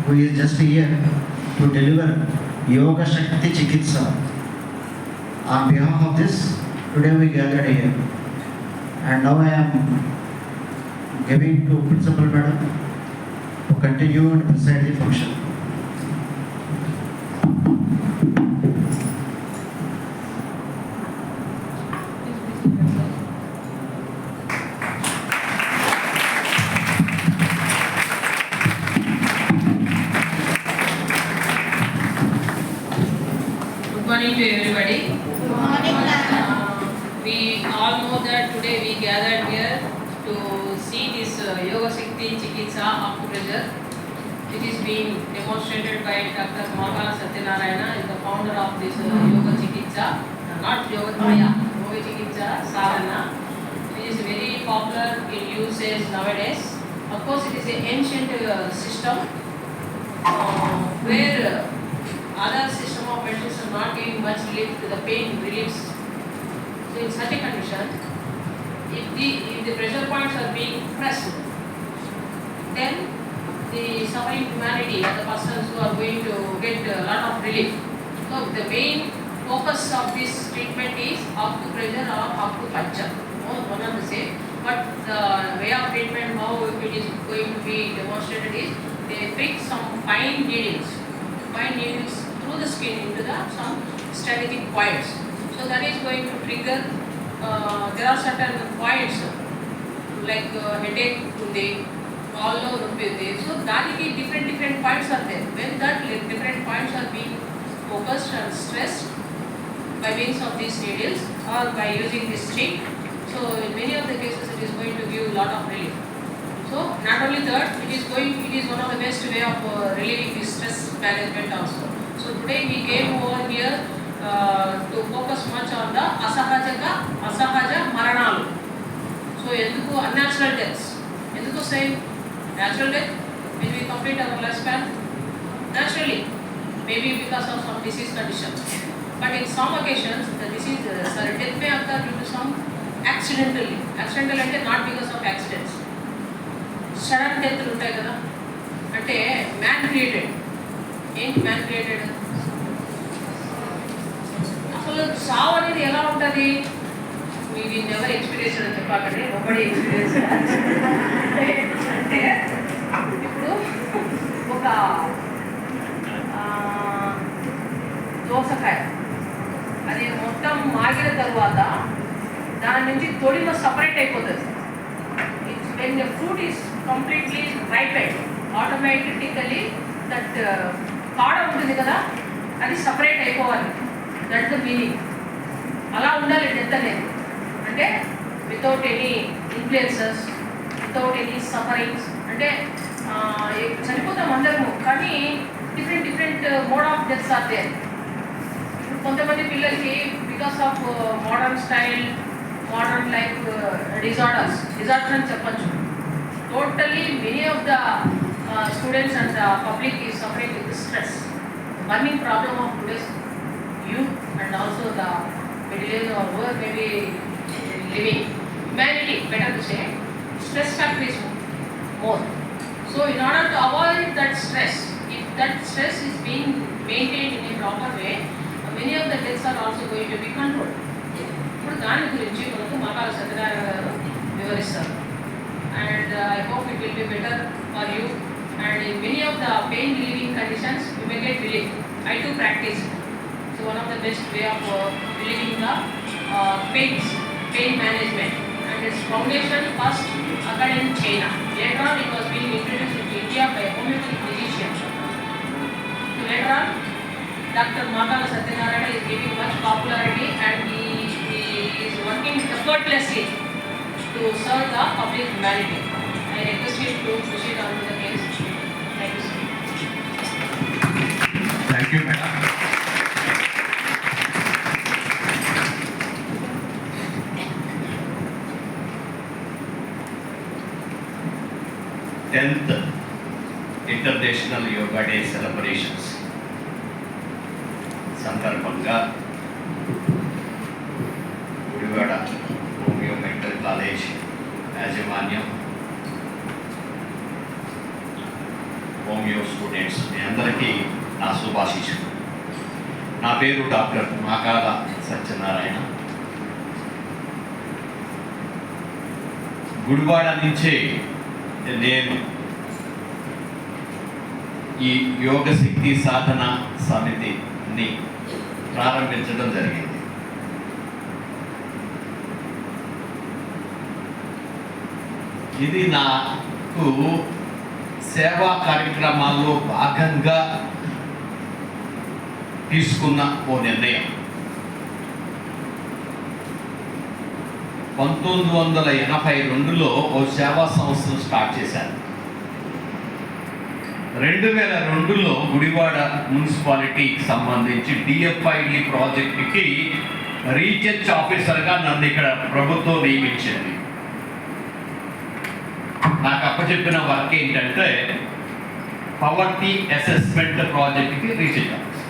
who is just here to deliver Yoga Shakti Chikitsa. On behalf of this, today we gathered here. And now I am giving to Principal Madam to continue and preside the function. Good morning to everybody. Good morning, We all know that today we gathered here to see this Yoga Shakti Chikitsa acupressure, which is being demonstrated by Dr. Makala Satyanarayana, is the founder of this Yoga Chikitsa, not Yoga Maya, Yoga Chikitsa Sadhana, which is very popular in usage nowadays. Of course, it is an ancient system where other system of medicines are not giving much relief to the pain reliefs. So in such a condition, if the pressure points are being pressed, then the suffering humanity or the persons who are going to get a lot of relief. So the main focus of this treatment is acupressure or acupuncture. One of the same, but the way of treatment, how it is going to be demonstrated is they fix some fine needles through the skin into some strategic points. So that is going to trigger. There are certain points like headache undi, all over undi. So that different points are there. When that different points are being focused and stressed by means of these needles or by using this stick, so in many of the cases it is going to give a lot of relief. So not only that, it is one of the best way of relieving the stress management also. So today we came over here to focus much on the asahaja maranalu. So enduku unnatural deaths. Enduku say natural death when we complete our lifespan naturally, maybe because of some disease condition. But in some occasions the disease death may occur due to some accidental అంటే not because of accidents. Sudden డెత్లు ఉంటాయి కదా, అంటే man created. ఏంటి man created? అసలు సావు అనేది ఎలా ఉంటుంది? మీరు ఎవరు ఎక్స్పీరియన్స్ అని చెప్పాలంటే ఒకటి ఎక్స్పీరియన్స్. అంటే ఇప్పుడు ఒక దోసకాయ అది మొత్తం మాగిన తర్వాత దాని నుంచి తొడిమ సపరేట్ అయిపోతుంది. When the fruit is completely ripened, automatically that కాడ ఉంటుంది కదా, అది సపరేట్ అయిపోవాలి. That the meaning. అలా ఉండాలి డెత్ అనేది. అంటే without any influences, without any sufferings. అంటే చనిపోతాం అందరము, కానీ different mode of deaths are there. కొంతమంది పిల్లలకి because of modern style, modern life disorders అని చెప్పచ్చు. Totally many of the students and the public is suffering with stress. Burning problem of today's youth and also the middle age or whoever may be living. Humanity, better to say, stress factor is more. So in order to avoid that stress, if that stress is being maintained in a proper way, many of the deaths are also going to be controlled. ఇప్పుడు దాని గురించి మనకు మాకాల సత్యనారాయణ గారు వివరిస్తారు. And I hope it will be better for you. And in many of the pain relieving conditions you may get relief. I to practice. So one of the best way of relieving the pain management. And its foundation first occurred in China. Later on it was being introduced in India by homeopathic physicians. So later on Dr. Makala Satyanarayana is giving much popularity and he is working effortlessly to serve the public humanity. I request you to proceed on to the case. Thank you, sir. Thank you, madam. 10th International Yoga Day celebrations సందర్భంగా Gudivada homeo medical college యాజమాన్యం homeo students మీ అందరికీ నా శుభాశీస్సులు. నా పేరు doctor Makala Satyanarayana. Gudivada నుంచే నేను ఈ యోగ శక్తి సాధన సమితిని ప్రారంభించడం జరిగింది. ఇది నాకు సేవా కార్యక్రమాల్లో భాగంగా తీసుకున్న ఓ నిర్ణయం. 1982లో ఓ సేవా సంస్థను స్టార్ట్ చేశాను. 2002లో గుడివాడ మున్సిపాలిటీకి సంబంధించి డిఎఫ్ఐడి ప్రాజెక్టుకి రీసెర్చ్ ఆఫీసర్గా నన్ను ఇక్కడ ప్రభుత్వం నియమించింది. నాకు అప్పచెప్పిన వర్క్ ఏంటంటే పవర్టీ అసెస్మెంట్ ప్రాజెక్ట్కి రీసెర్చ్ ఆఫీసర్.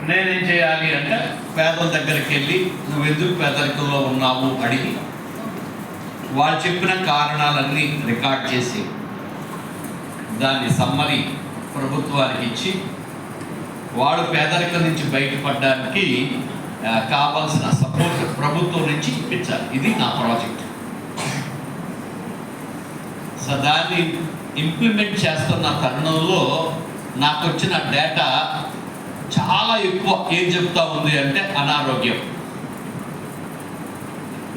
నేనేం చేయాలి అంటే పేదల దగ్గరికి వెళ్ళి నువ్వు ఎందుకు పేదరికంలో ఉన్నావు అడిగి వాళ్ళు చెప్పిన కారణాలన్నీ రికార్డ్ చేసి దాన్ని సమ్మరి ప్రభుత్వానికి ఇచ్చి వాడు పేదరికం నుంచి బయటపడడానికి కావాల్సిన సపోర్ట్ ప్రభుత్వం నుంచి ఇప్పించాలి. ఇది నా ప్రాజెక్ట్. సో దాన్ని ఇంప్లిమెంట్ చేస్తున్న తరుణంలో నాకు వచ్చిన డేటా చాలా ఎక్కువ ఏం చెప్తా ఉంది అంటే అనారోగ్యం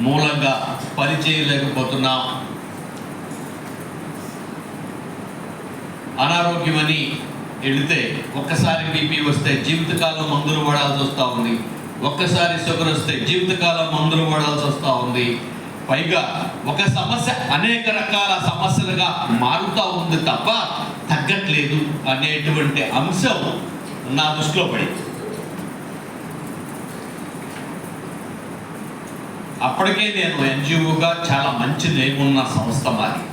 మూలంగా పని చేయలేకపోతున్నాం, అనారోగ్యం అని వెళితే ఒక్కసారి బీపీ వస్తే జీవితకాలం మందులు వాడాల్సి వస్తూ ఉంది, ఒక్కసారి షుగర్ వస్తే జీవితకాలం మందులు వాడాల్సి వస్తూ ఉంది. పైగా ఒక సమస్య అనేక రకాల సమస్యలుగా మారుతూ ఉంది తప్ప తగ్గట్లేదు అనేటువంటి అంశం నా దృష్టిలో పడింది. అప్పటికే నేను ఎన్జిఓగా చాలా మంచి నేమ్ ఉన్న సంస్థ మాది.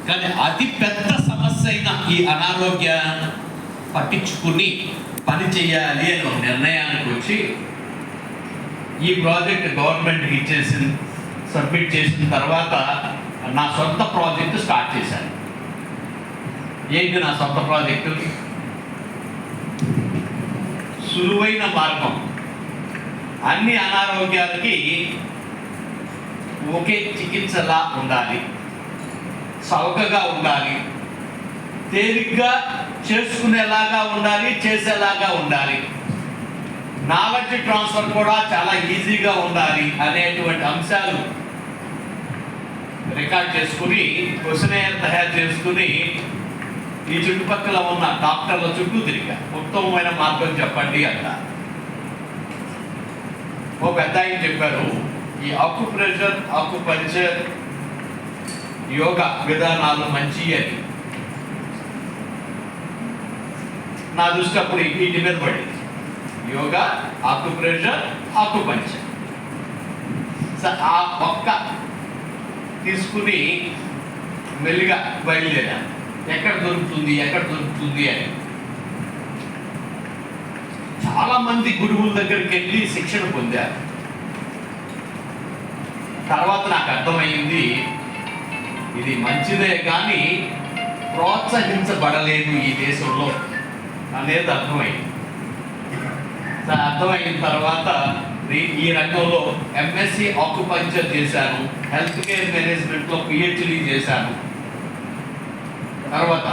కానీ అతి పెద్ద సమస్య అయిన ఈ అనారోగ్యాన్ని పట్టించుకుని పని చేయాలి అని ఒక నిర్ణయానికి వచ్చి ఈ ప్రాజెక్ట్ గవర్నమెంట్కి సబ్మిట్ చేసిన తర్వాత నా సొంత ప్రాజెక్టు స్టార్ట్ చేశాను. ఏంటి నా సొంత ప్రాజెక్టు? సులువైన మార్గం. అన్ని అనారోగ్యాలకి ఒకే చికిత్సలా ఉండాలి, చౌకగా ఉండాలి, తేలిగ్గా చేసుకునేలాగా ఉండాలి, చేసేలాగా ఉండాలి, నాలెడ్జ్ ట్రాన్స్ఫర్ కూడా చాలా ఈజీగా ఉండాలి అనేటువంటి అంశాలు రికార్డ్ చేసుకుని క్వశ్చనైర్ తయారు చేసుకుని ఈ చుట్టుపక్కల ఉన్న డాక్టర్ల చుట్టూ తిరిగా ఉత్తమమైన మార్గం చెప్పండి అంట. ఓ పెద్ద ఆయన చెప్పారు, ఈ ఆక్యుపంక్చర్ యోగా విధానాలు మంచి అని. నా దృష్టి అప్పుడు వీటి మీద పడింది. యోగా, ఆక్యుపంక్చర్. ఆ ఒక్క తీసుకుని మెల్లిగా బయలుదేరాను. ఎక్కడ దొరుకుతుంది అని. చాలా మంది గురువుల దగ్గరికి వెళ్ళి శిక్షణ పొందారు. తర్వాత నాకు అర్థమైంది ఇది మంచిదే కానీ ప్రోత్సహించబడలేదు ఈ దేశంలో అనేది అర్థమైంది. అర్థమైన తర్వాత ఈ రంగంలో ఎంఎస్సి ఆక్యుపంక్చర్ చేశాను, హెల్త్ కేర్ మేనేజ్మెంట్లో పిహెచ్డి చేశాను. తర్వాత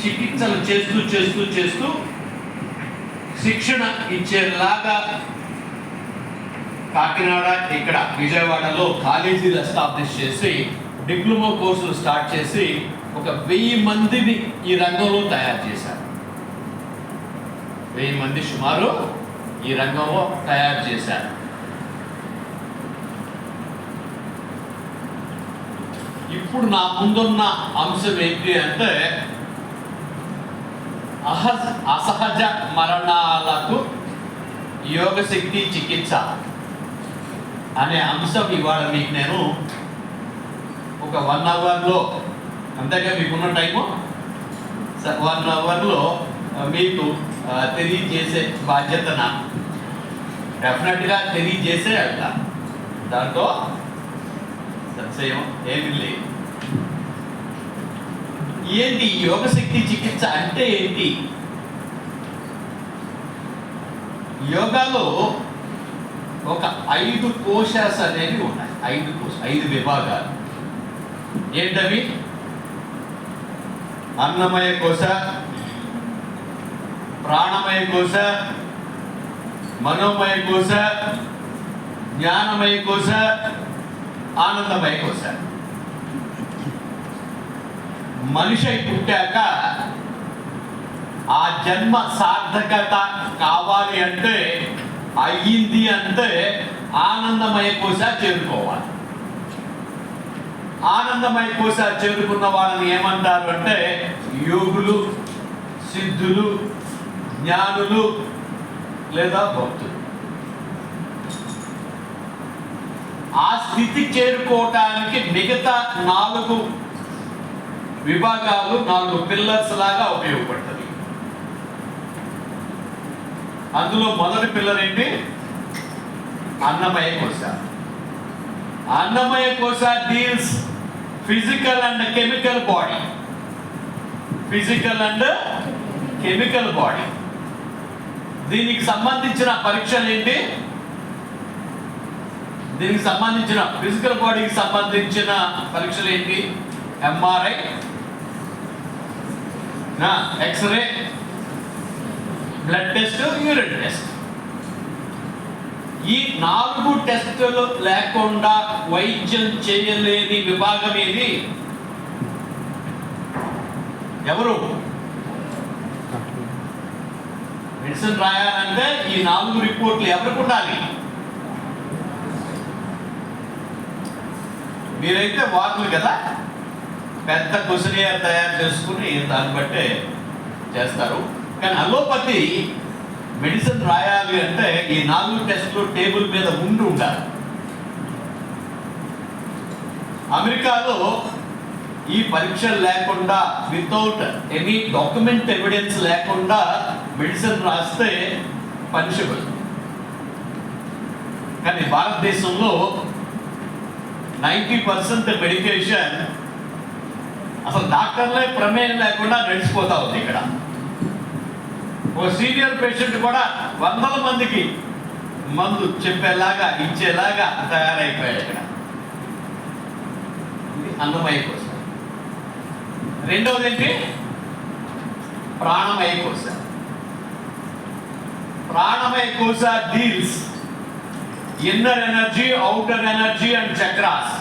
చికిత్సలు చేస్తూ శిక్షణ ఇచ్చేలాగా కాకినాడ, ఇక్కడ విజయవాడలో కాలేజీలు ఎస్టాబ్లిష్ చేసి డిప్లొమా కోర్సులు స్టార్ట్ చేసి 1000 మందిని ఈ రంగంలో తయారు చేశారు. 1000 మంది సుమారు ఈ రంగంలో తయారు చేశారు. ఇప్పుడు నా ముందున్న అంశం ఏంటి అంటే అసహజ మరణాలకు యోగశక్తి చికిత్స అనే అంశం ఇవాళ మీకు నేను ఒక 1 అవర్లో, అంతేగా మీకున్న టైము 1 అవర్లో మీకు తెలియజేసే బాధ్యతన డెఫినెట్గా తెలియజేసే వెళ్తా. దాంట్లో సంశయం ఏమీ లేదు. ఏంటి యోగశక్తి చికిత్స అంటే ఏంటి? యోగాలో ఒక 5 కోశాస్ అనేవి ఉన్నాయి. 5 విభాగాలు. ఏంటవి? అన్నమయ కోశ, ప్రాణమయ కోశ, మనోమయ కోశ, జ్ఞానమయ కోశ, ఆనందమయ కోశ. మనిషి పుట్టాక ఆ జన్మ సార్థకత కావాలి అంటే, అయ్యింది అంటే ఆనందమయ కోశ చేరుకోవాలి. ఆనందమయ కోశ చేరుకున్న వాళ్ళని ఏమంటారు అంటే యోగులు, సిద్ధులు, జ్ఞానులు లేదా భక్తులు. ఆ స్థితి చేరుకోవటానికి మిగతా 4 విభాగాలు 4 పిల్లర్స్ లాగా ఉపయోగపడుతుంది. అందులో మొదటి పిల్లర్ ఏంటి? అన్నమయ కోశ. అన్నమయ కోశ deals physical and chemical body. Physical and chemical body. దీనికి సంబంధించిన పరీక్షలు ఏంటి? దీనికి సంబంధించిన ఫిజికల్ బాడీకి సంబంధించిన పరీక్షలు ఏంటి? MRI, x ray, blood test, urine test. ఈ 4 టెస్టులు లేకుండా వైద్యం చేయలేని విభాగం ఏది? ఎవరు? మెడిసిన్ రాయాలంటే ఈ 4 రిపోర్ట్లు ఎవరికి ఉండాలి? మీరైతే వార్తలు కదా, పెద్ద క్వశ్చనియర్ తయారు చేసుకుని దాన్ని బట్టే చేస్తారు. కానీ అలోపతి మెడిసిన్ రాయాలి అంటే ఈ 4 టెస్టులు టేబుల్ మీద ఉండాలి. అమెరికాలో ఈ పరీక్షలు లేకుండా, వితౌట్ ఎనీ డాక్యుమెంట్ ఎవిడెన్స్ లేకుండా మెడిసిన్ రాస్తే పనిషబుల్. కానీ భారతదేశంలో 90% మెడికేషన్ అసలు డాక్టర్లే ప్రమేయం లేకుండా నడిచిపోతా ఉంది. ఇక్కడ ఓ సీనియర్ పేషెంట్ కూడా 100 మందికి మందు చెప్పేలాగా ఇచ్చేలాగా తయారైపోయాడు ఇక్కడ. ఇది అన్నమయ కోశ. రెండవది ఏంటి? ప్రాణమయ కోశ. ప్రాణమయ కోశ deals inner energy, outer energy and chakras.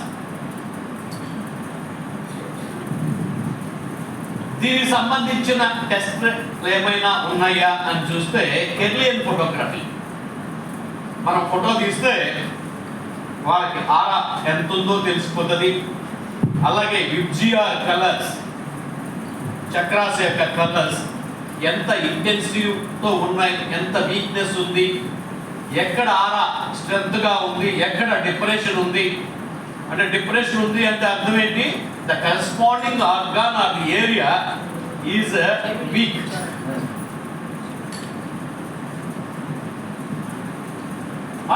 దీనికి సంబంధించిన టెస్ట్ ఏమైనా ఉన్నాయా అని చూస్తే కెర్లియన్ ఫోటోగ్రఫీ. మనం ఫోటో తీస్తే వాళ్ళకి ఆరా ఎంత ఉందో తెలిసిపోతుంది. అలాగే విబ్జిఆర్ కలర్స్, చక్రాస్ యొక్క కలర్స్ ఎంత ఇంటెన్సివ్తో ఉన్నాయి, ఎంత వీక్నెస్ ఉంది, ఎక్కడ ఆరా స్ట్రెంత్గా ఉంది, ఎక్కడ డిప్రెషన్ ఉంది. అంటే డిప్రెషన్ ఉంది అంటే అర్థం ఏంటి? The corresponding organ or the area is weak.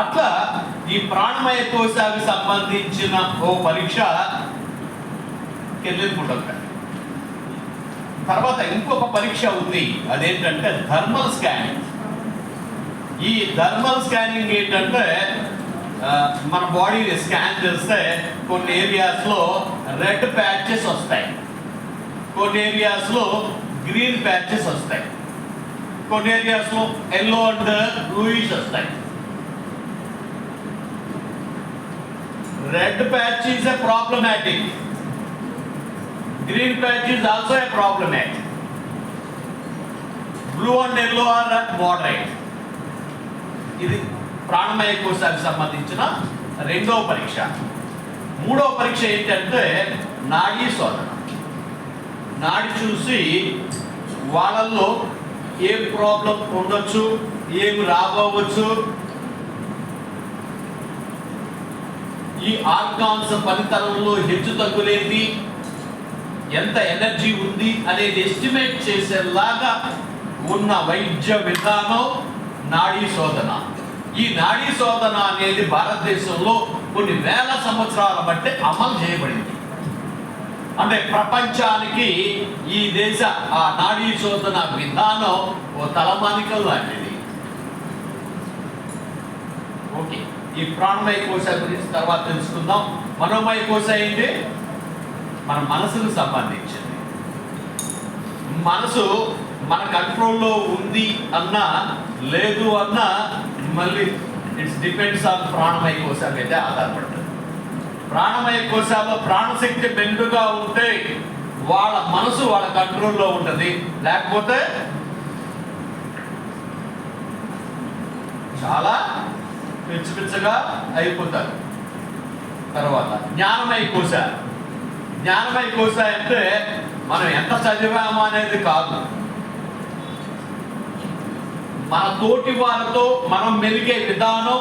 అట్లా ఈ ప్రాణమయ కోశానికి సంబంధించిన ఓ పరీక్ష కెర్లియన్ ఫోటోగ్రఫీ. తర్వాత ఇంకొక పరీక్ష ఉంది, అదేంటంటే థర్మల్ స్కానింగ్. ఈ థర్మల్ స్కానింగ్ ఏంటంటే మన బాడీని స్కాన్ చేస్తే కొన్ని ఏరియాస్లో రెడ్ ప్యాచెస్ వస్తాయి, కొన్ని ఏరియాస్లో గ్రీన్ ప్యాచెస్ వస్తాయి, కొన్ని ఏరియాస్లో ఎల్లో అండ్ బ్లూయిష్ వస్తాయి. Red patch is a problematic, green patch is also a problematic. Blue and yellow are moderate. ఇది ప్రాణమయ కోశానికి సంబంధించిన రెండవ పరీక్ష. మూడవ పరీక్ష ఏంటంటే నాడీ శోధన. నాడి చూసి వాళ్ళల్లో ఏం ప్రాబ్లం ఉండొచ్చు, ఏమి రాబోవచ్చు, ఈ ఆర్గాన్స్ పనితనంలో హెచ్చు తగ్గులేంటి, ఎంత ఎనర్జీ ఉంది అనేది ఎస్టిమేట్ చేసేలాగా ఉన్న వైద్య విధానం నాడీ శోధన. ఈ నాడీ శోధన అనేది భారతదేశంలో కొన్ని వేల సంవత్సరాల బట్టి అమలు చేయబడింది. అంటే ప్రపంచానికి ఈ దేశ ఆ నాడీ శోధన విధానం ఓ తలమానికం లాంటిది. ఓకే, ఈ ప్రాణమయ కోశ గురించి తర్వాత తెలుసుకుందాం. మనోమయ కోశ ఏంటి? మన మనసుకు సంబంధించింది. మనసు మన కంట్రోల్లో ఉంది అన్నా లేదు అన్నా మళ్ళీ ఇట్స్ డిపెండ్స్ ఆన్ ప్రాణమయ కోశ మీద ఆధారపడుతుంది. ప్రాణమయ కోశాల్లో ప్రాణశక్తి మెండుగా ఉంటే వాళ్ళ మనసు వాళ్ళ కంట్రోల్లో ఉంటుంది, లేకపోతే చాలా పిచ్చగా అయిపోతారు. తర్వాత జ్ఞానమయ కోశ. జ్ఞానమయ కోశ అంటే మనం ఎంత చదివాము అనేది కాదు, మన తోటి వారితో మనం మెలిగే విధానం,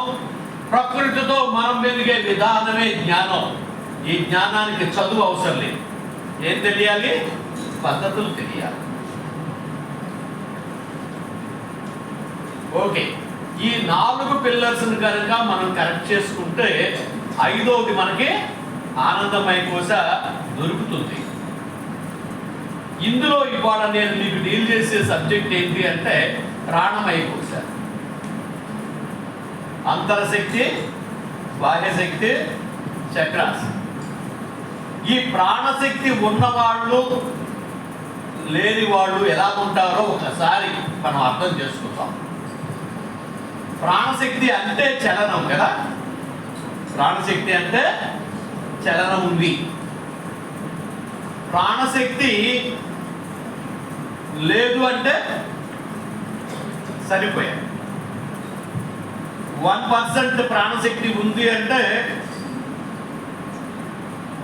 ప్రకృతితో మనం మెలిగే విధానమే జ్ఞానం. ఈ జ్ఞానానికి చదువు అవసరం లేదు. ఏం తెలియాలి? పద్ధతులు తెలియాలి. ఓకే, ఈ 4 పిల్లర్స్ని కనుక మనం కరెక్ట్ చేసుకుంటే 5వది మనకి ఆనందమయ కోశ దొరుకుతుంది. ఇందులో ఇవాళ నేను మీకు డీల్ చేసే సబ్జెక్ట్ ఏంటి అంటే ప్రాణమయ కోశ. అంతరశక్తి, బాహ్యశక్తి, చక్రాస్. ఈ ప్రాణశక్తి ఉన్నవాళ్ళు లేని వాళ్ళు ఎలా ఉంటారో ఒకసారి మనం అర్థం చేసుకుంటాం. ప్రాణశక్తి అంటే చలనం కదా, ప్రాణశక్తి అంటే చలనం ఉంది. ప్రాణశక్తి లేదు అంటే సరిపోయాయి. 1% ప్రాణశక్తి ఉంది అంటే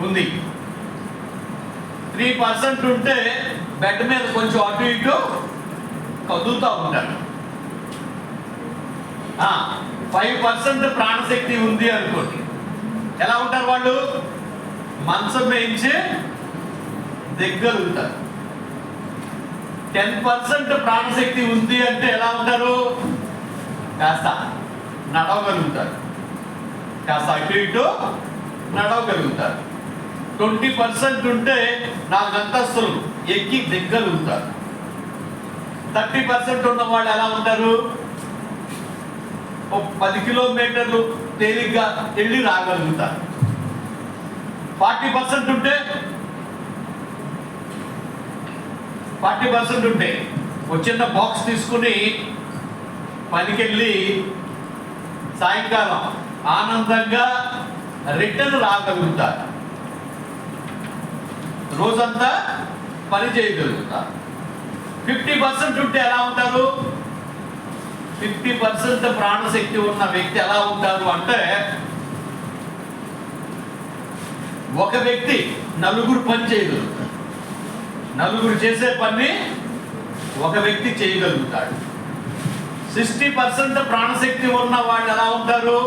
ఉంది. 3% ఉంటే బెడ్ మీద కొంచెం అటు ఇటు కదులుతూ ఉంటారు. 5% ప్రాణశక్తి ఉంది అనుకోండి, ఎలా ఉంటారు వాళ్ళు? మంచం వేయించి దిగ్గలుగుతారు. 10% ప్రాణశక్తి ఉంది అంటే ఎలా ఉంటారు? కాస్త నడవగలుగుతారు, కాస్త అటు ఇటు నడవగలుగుతారు. 20% ఉంటే 4 అంతస్తులు ఎక్కి దిగ్గలుగుతారు. 30% ఉన్న వాళ్ళు ఎలా ఉంటారు? 10 కిలోమీటర్లు తేలిగ్గా వెళ్ళి రాగలుగుతారు. 40% ఉంటే 40% ఉంటే ఒక చిన్న బాక్స్ తీసుకుని పనికెళ్ళి సాయంకాలం ఆనందంగా రిటర్న్ రాగలుగుతారు. రోజంతా పని చేయగలుగుతారు. 50% ఉంటే ఎలా ఉంటారు? 50% ప్రాణశక్తి ఉన్న వ్యక్తి ఎలా ఉంటారు అంటే, ఒక వ్యక్తి 4 పని చేయగలుగుతాడు. 4 చేసే పని ఒక వ్యక్తి చేయగలుగుతాడు. 60% ప్రాణశక్తి ఉన్న వాళ్ళు ఎలా ఉంటారు?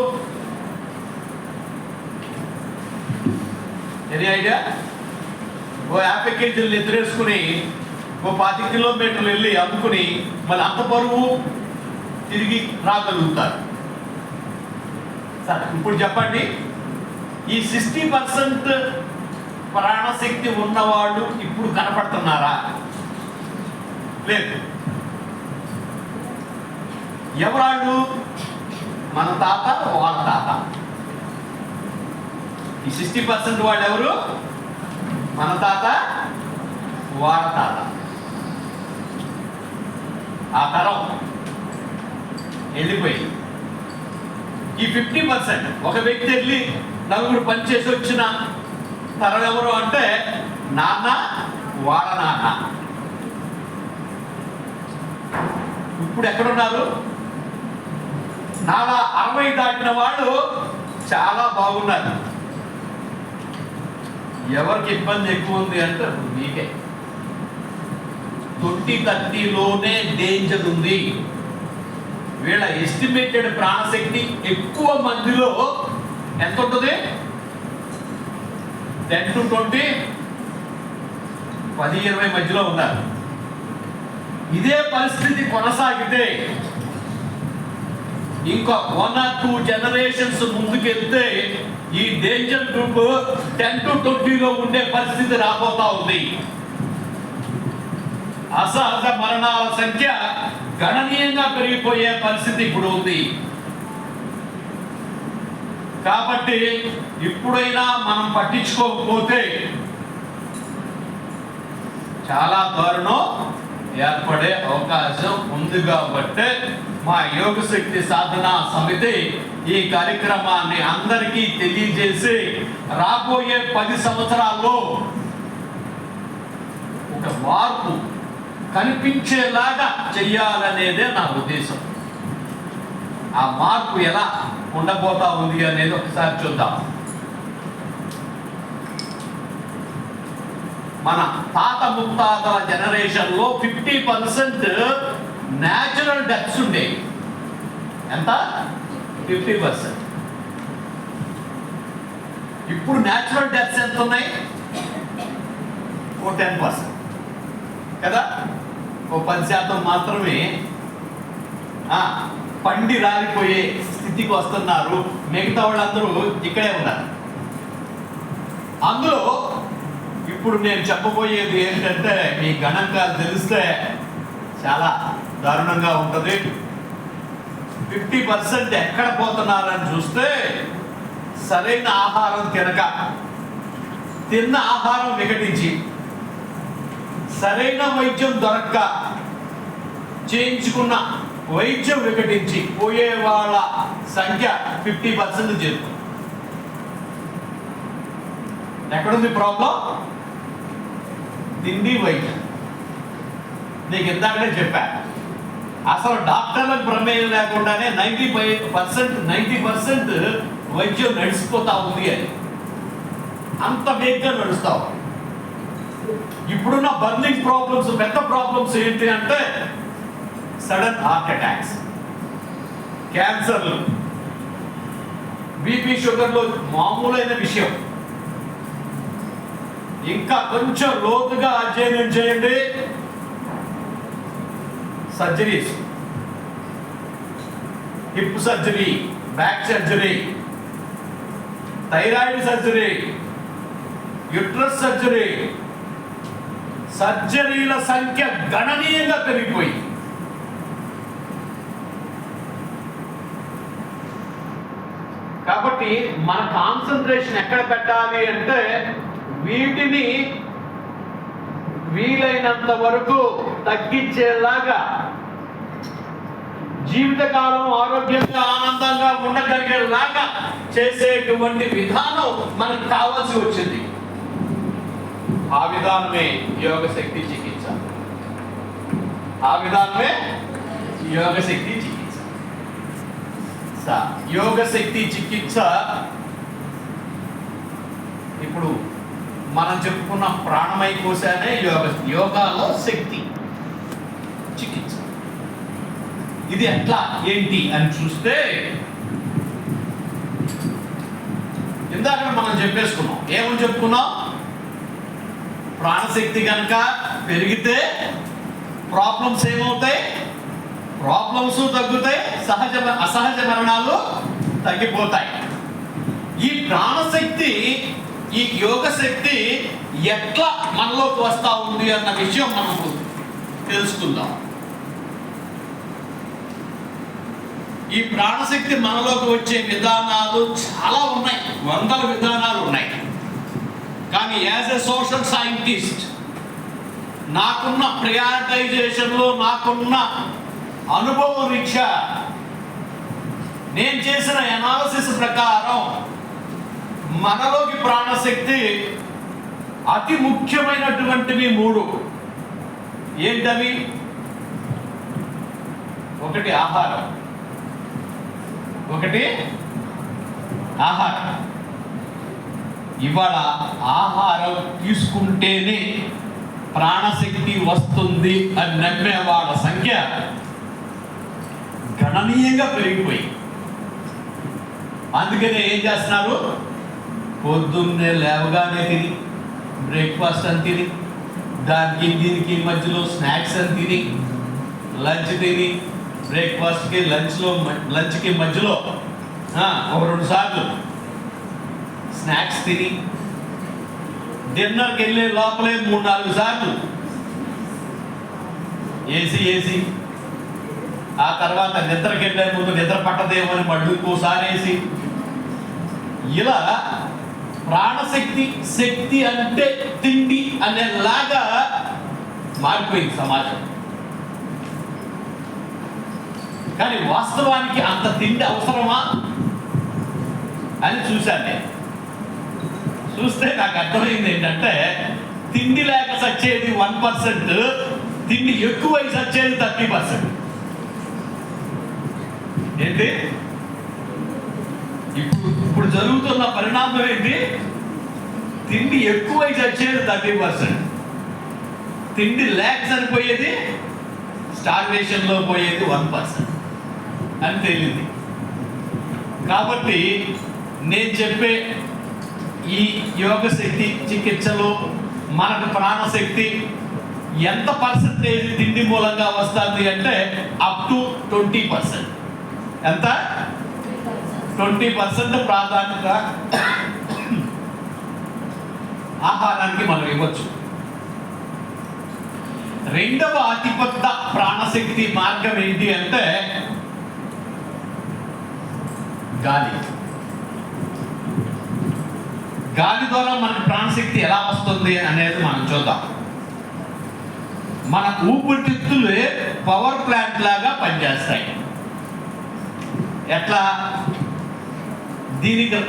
Any idea? ఓ 50 కేజీలు ఎదురేసుకుని ఓ 20 కిలోమీటర్లు వెళ్ళి అమ్ముకుని మళ్ళీ అంత బరువు తిరిగి రాగలుగుతారు. సరే, ఇప్పుడు చెప్పండి, ఈ 60% ప్రాణశక్తి ఉన్నవాళ్ళు ఇప్పుడు కనపడుతున్నారా? లేదు. ఎవరాళ్ళు? మన తాత, వాళ్ళ తాత. ఈ 60% వాళ్ళు ఎవరు? మన తాత, వాళ్ళ తాత. ఆ తరం వెళ్ళిపోయి ఈ 50% ఒక వ్యక్తి వెళ్ళి 4 పని చేసి వచ్చిన తరం ఎవరు అంటే నాన్న, వాళ్ళ నాన్న. ఇప్పుడు ఎక్కడున్నారు? నాలా 60 దాటిన వాళ్ళు చాలా బాగున్నారు. ఎవరికి ఇబ్బంది ఎక్కువ ఉంది అంటే మీకే. 20-30లోనే డేంజర్ ఉంది. వీళ్ళ ఎస్టిమేటెడ్ ప్రాణశక్తి ఎక్కువ మందిలో ఎంత ఉంటుంది? 10 to 20, 10-20 మధ్యలో ఉన్నారు. ఇదే పరిస్థితి కొనసాగితే ఇంకా 1 or 2 జనరేషన్స్ ముందుకెళ్తే ఈ డేంజర్ గ్రూప్ 10 to 20లో ఉండే పరిస్థితి రాబోతా ఉంది. అసహజ మరణాల సంఖ్య గణనీయంగా పెరిగిపోయే పరిస్థితి ఇప్పుడు ఉంది. కాబట్టి ఇప్పుడైనా మనం పట్టించుకోకపోతే చాలా దారుణం ఏర్పడే అవకాశం ఉంది. కాబట్టి మా యోగ శక్తి సాధన సమితి ఈ కార్యక్రమాన్ని అందరికీ తెలియజేసి రాబోయే 10 సంవత్సరాల్లో ఒక మార్పు కనిపించేలాగా చెయ్యాలనేదే నా ఉద్దేశం. ఆ మార్పు ఎలా ఉండబోతా ఉంది అనేది ఒకసారి చూద్దాం. మన తాత ముత్తాతల జనరేషన్లో 50% న్యాచురల్ డెత్స్ ఉండేవి. ఎంత? 50%. ఇప్పుడు న్యాచురల్ డెత్స్ ఎంత ఉన్నాయి? 10% కదా. 10% మాత్రమే పండి రాలిపోయే స్థితికి వస్తున్నారు. మిగతా వాళ్ళందరూ ఇక్కడే ఉన్నారు. అందులో ఇప్పుడు నేను చెప్పబోయేది ఏంటంటే మీ గణాంకాలు తెలిస్తే చాలా దారుణంగా ఉంటుంది. 50% ఎక్కడ పోతున్నారని చూస్తే సరైన ఆహారం తినక, తిన్న ఆహారం వికటించి, సరైన వైద్యం దొరక్క, చేయించుకున్న వైద్యం వికటించి పోయే వాళ్ళ సంఖ్య 50% చేరుతుంది. ఎక్కడుంది ప్రాబ్లం? తిండి, వైద్యం. నీకు ఇందాకనే చెప్పా, అసలు డాక్టర్లకు ప్రమేయం లేకుండానే 90% వైద్యం నడిచిపోతా ఉంది అని. అంత వేగంగా నడుస్తావు. ఇప్పుడున్న బర్నింగ్ ప్రాబ్లమ్స్, పెద్ద ప్రాబ్లమ్స్ ఏంటి అంటే సడన్ హార్ట్ అటాక్స్, క్యాన్సర్లు, బీపీ, షుగర్లు మామూలైన విషయం. ఇంకా కొంచెం లోతుగా అధ్యయనం చేయండి. Surgeries, hip surgery, back surgery, thyroid surgery, uterus surgery, సర్జరీల సంఖ్య గణనీయంగా పెరిగిపోయి కాబట్టి మన కాన్సన్ట్రేషన్ ఎక్కడ పెట్టాలి అంటే వీటిని వీలైనంత వరకు తగ్గించేలాగా, జీవితకాలం ఆరోగ్యంగా ఆనందంగా ఉండగలిగేలాగా చేసేటువంటి విధానం మనకు కావాల్సి వచ్చింది. ఆ విధానమే యోగ శక్తి చికిత్స. ఆ విధానమే యోగ శక్తి చికిత్స. యోగ శక్తి చికిత్స ఇప్పుడు మనం చెప్పుకున్న ప్రాణమయ కోశానే యోగాలో శక్తి చికిత్స. ఇది ఎట్లా ఏంటి అని చూస్తే ఇందాక మనం చెప్పేసుకున్నాం. ఏమని చెప్పుకున్నాం? ప్రాణశక్తి కనుక పెరిగితే ప్రాబ్లమ్స్ ఏమవుతాయి? ప్రాబ్లమ్స్ తగ్గుతాయి, అసహజ మరణాలు తగ్గిపోతాయి. ఈ ప్రాణశక్తి, ఈ యోగ శక్తి ఎట్లా మనలోకి వస్తా ఉంది అన్న విషయం మనం తెలుసుకుందాం. ఈ ప్రాణశక్తి మనలోకి వచ్చే విధానాలు చాలా ఉన్నాయి, వందల విధానాలు ఉన్నాయి. కానీ యాజ్ ఎ సోషల్ సైంటిస్ట్ నాకున్న ప్రయారిటైజేషన్లో, నాకున్న అనుభవం రీత్యా నేను చేసిన అనాలిసిస్ ప్రకారం మనలోకి ప్రాణశక్తి అతి ముఖ్యమైనటువంటివి 3. ఏంటవి? ఒకటి ఆహారం. ఇవాళ ఆహారం తీసుకుంటేనే ప్రాణశక్తి వస్తుంది అని నమ్మే వాళ్ళ సంఖ్య గణనీయంగా పెరిగిపోయి, అందుకనే ఏం చేస్తున్నారు? పొద్దున్నే లేవగానే తిని, బ్రేక్ఫాస్ట్ అని తిని, దానికి దీనికి మధ్యలో స్నాక్స్ అని తిని, లంచ్ తిని, బ్రేక్ఫాస్ట్కి లంచ్కి మధ్యలో ఒక 2 సార్లు స్నాక్స్ తిని డిన్నర్కి వెళ్ళే లోపలే 3-4 సార్లు ఏసీ ఆ తర్వాత నిద్రకి వెళ్ళే ముందు నిద్ర పట్టదేమో అని మళ్ళీ ఇంకోసారి వేసి, ఇలా ప్రాణశక్తి శక్తి అంటే తిండి అనేలాగా మారిపోయింది సమాజం. కానీ వాస్తవానికి అంత తిండి అవసరమా అని చూశాను నేను. చూస్తే నాకు అర్థమైంది ఏంటంటే, తిండి లేక సచ్చేది 1%, తిండి ఎక్కువై సచ్చేది 30%. ఏంటి ఇప్పుడు జరుగుతున్న పరిణామం ఏంటి? తిండి ఎక్కువై చచ్చేది 30%, తిండి లేక చనిపోయేది, స్టార్వేషన్లో పోయేది 1% అని తేలింది. కాబట్టి నేను చెప్పే ఈ యోగ శక్తి చికిత్సలో మనకు ప్రాణశక్తి ఎంత పర్సెంటేజ్ తిండి మూలంగా వస్తుంది అంటే అప్ టు 20%. ఎంత? 20% ప్రాధాన్యత ఆహారానికి మనం ఇవ్వచ్చు. రెండవ అతిపెద్ద ప్రాణశక్తి మార్గం ఏంటి అంటే గాలి. గాలి ద్వారా మనకు ప్రాణశక్తి ఎలా వస్తుంది అనేది మనం చూద్దాం. మన ఊపిరితిత్తులే పవర్ ప్లాంట్ లాగా పనిచేస్తాయి. ఎట్లా? దీనికి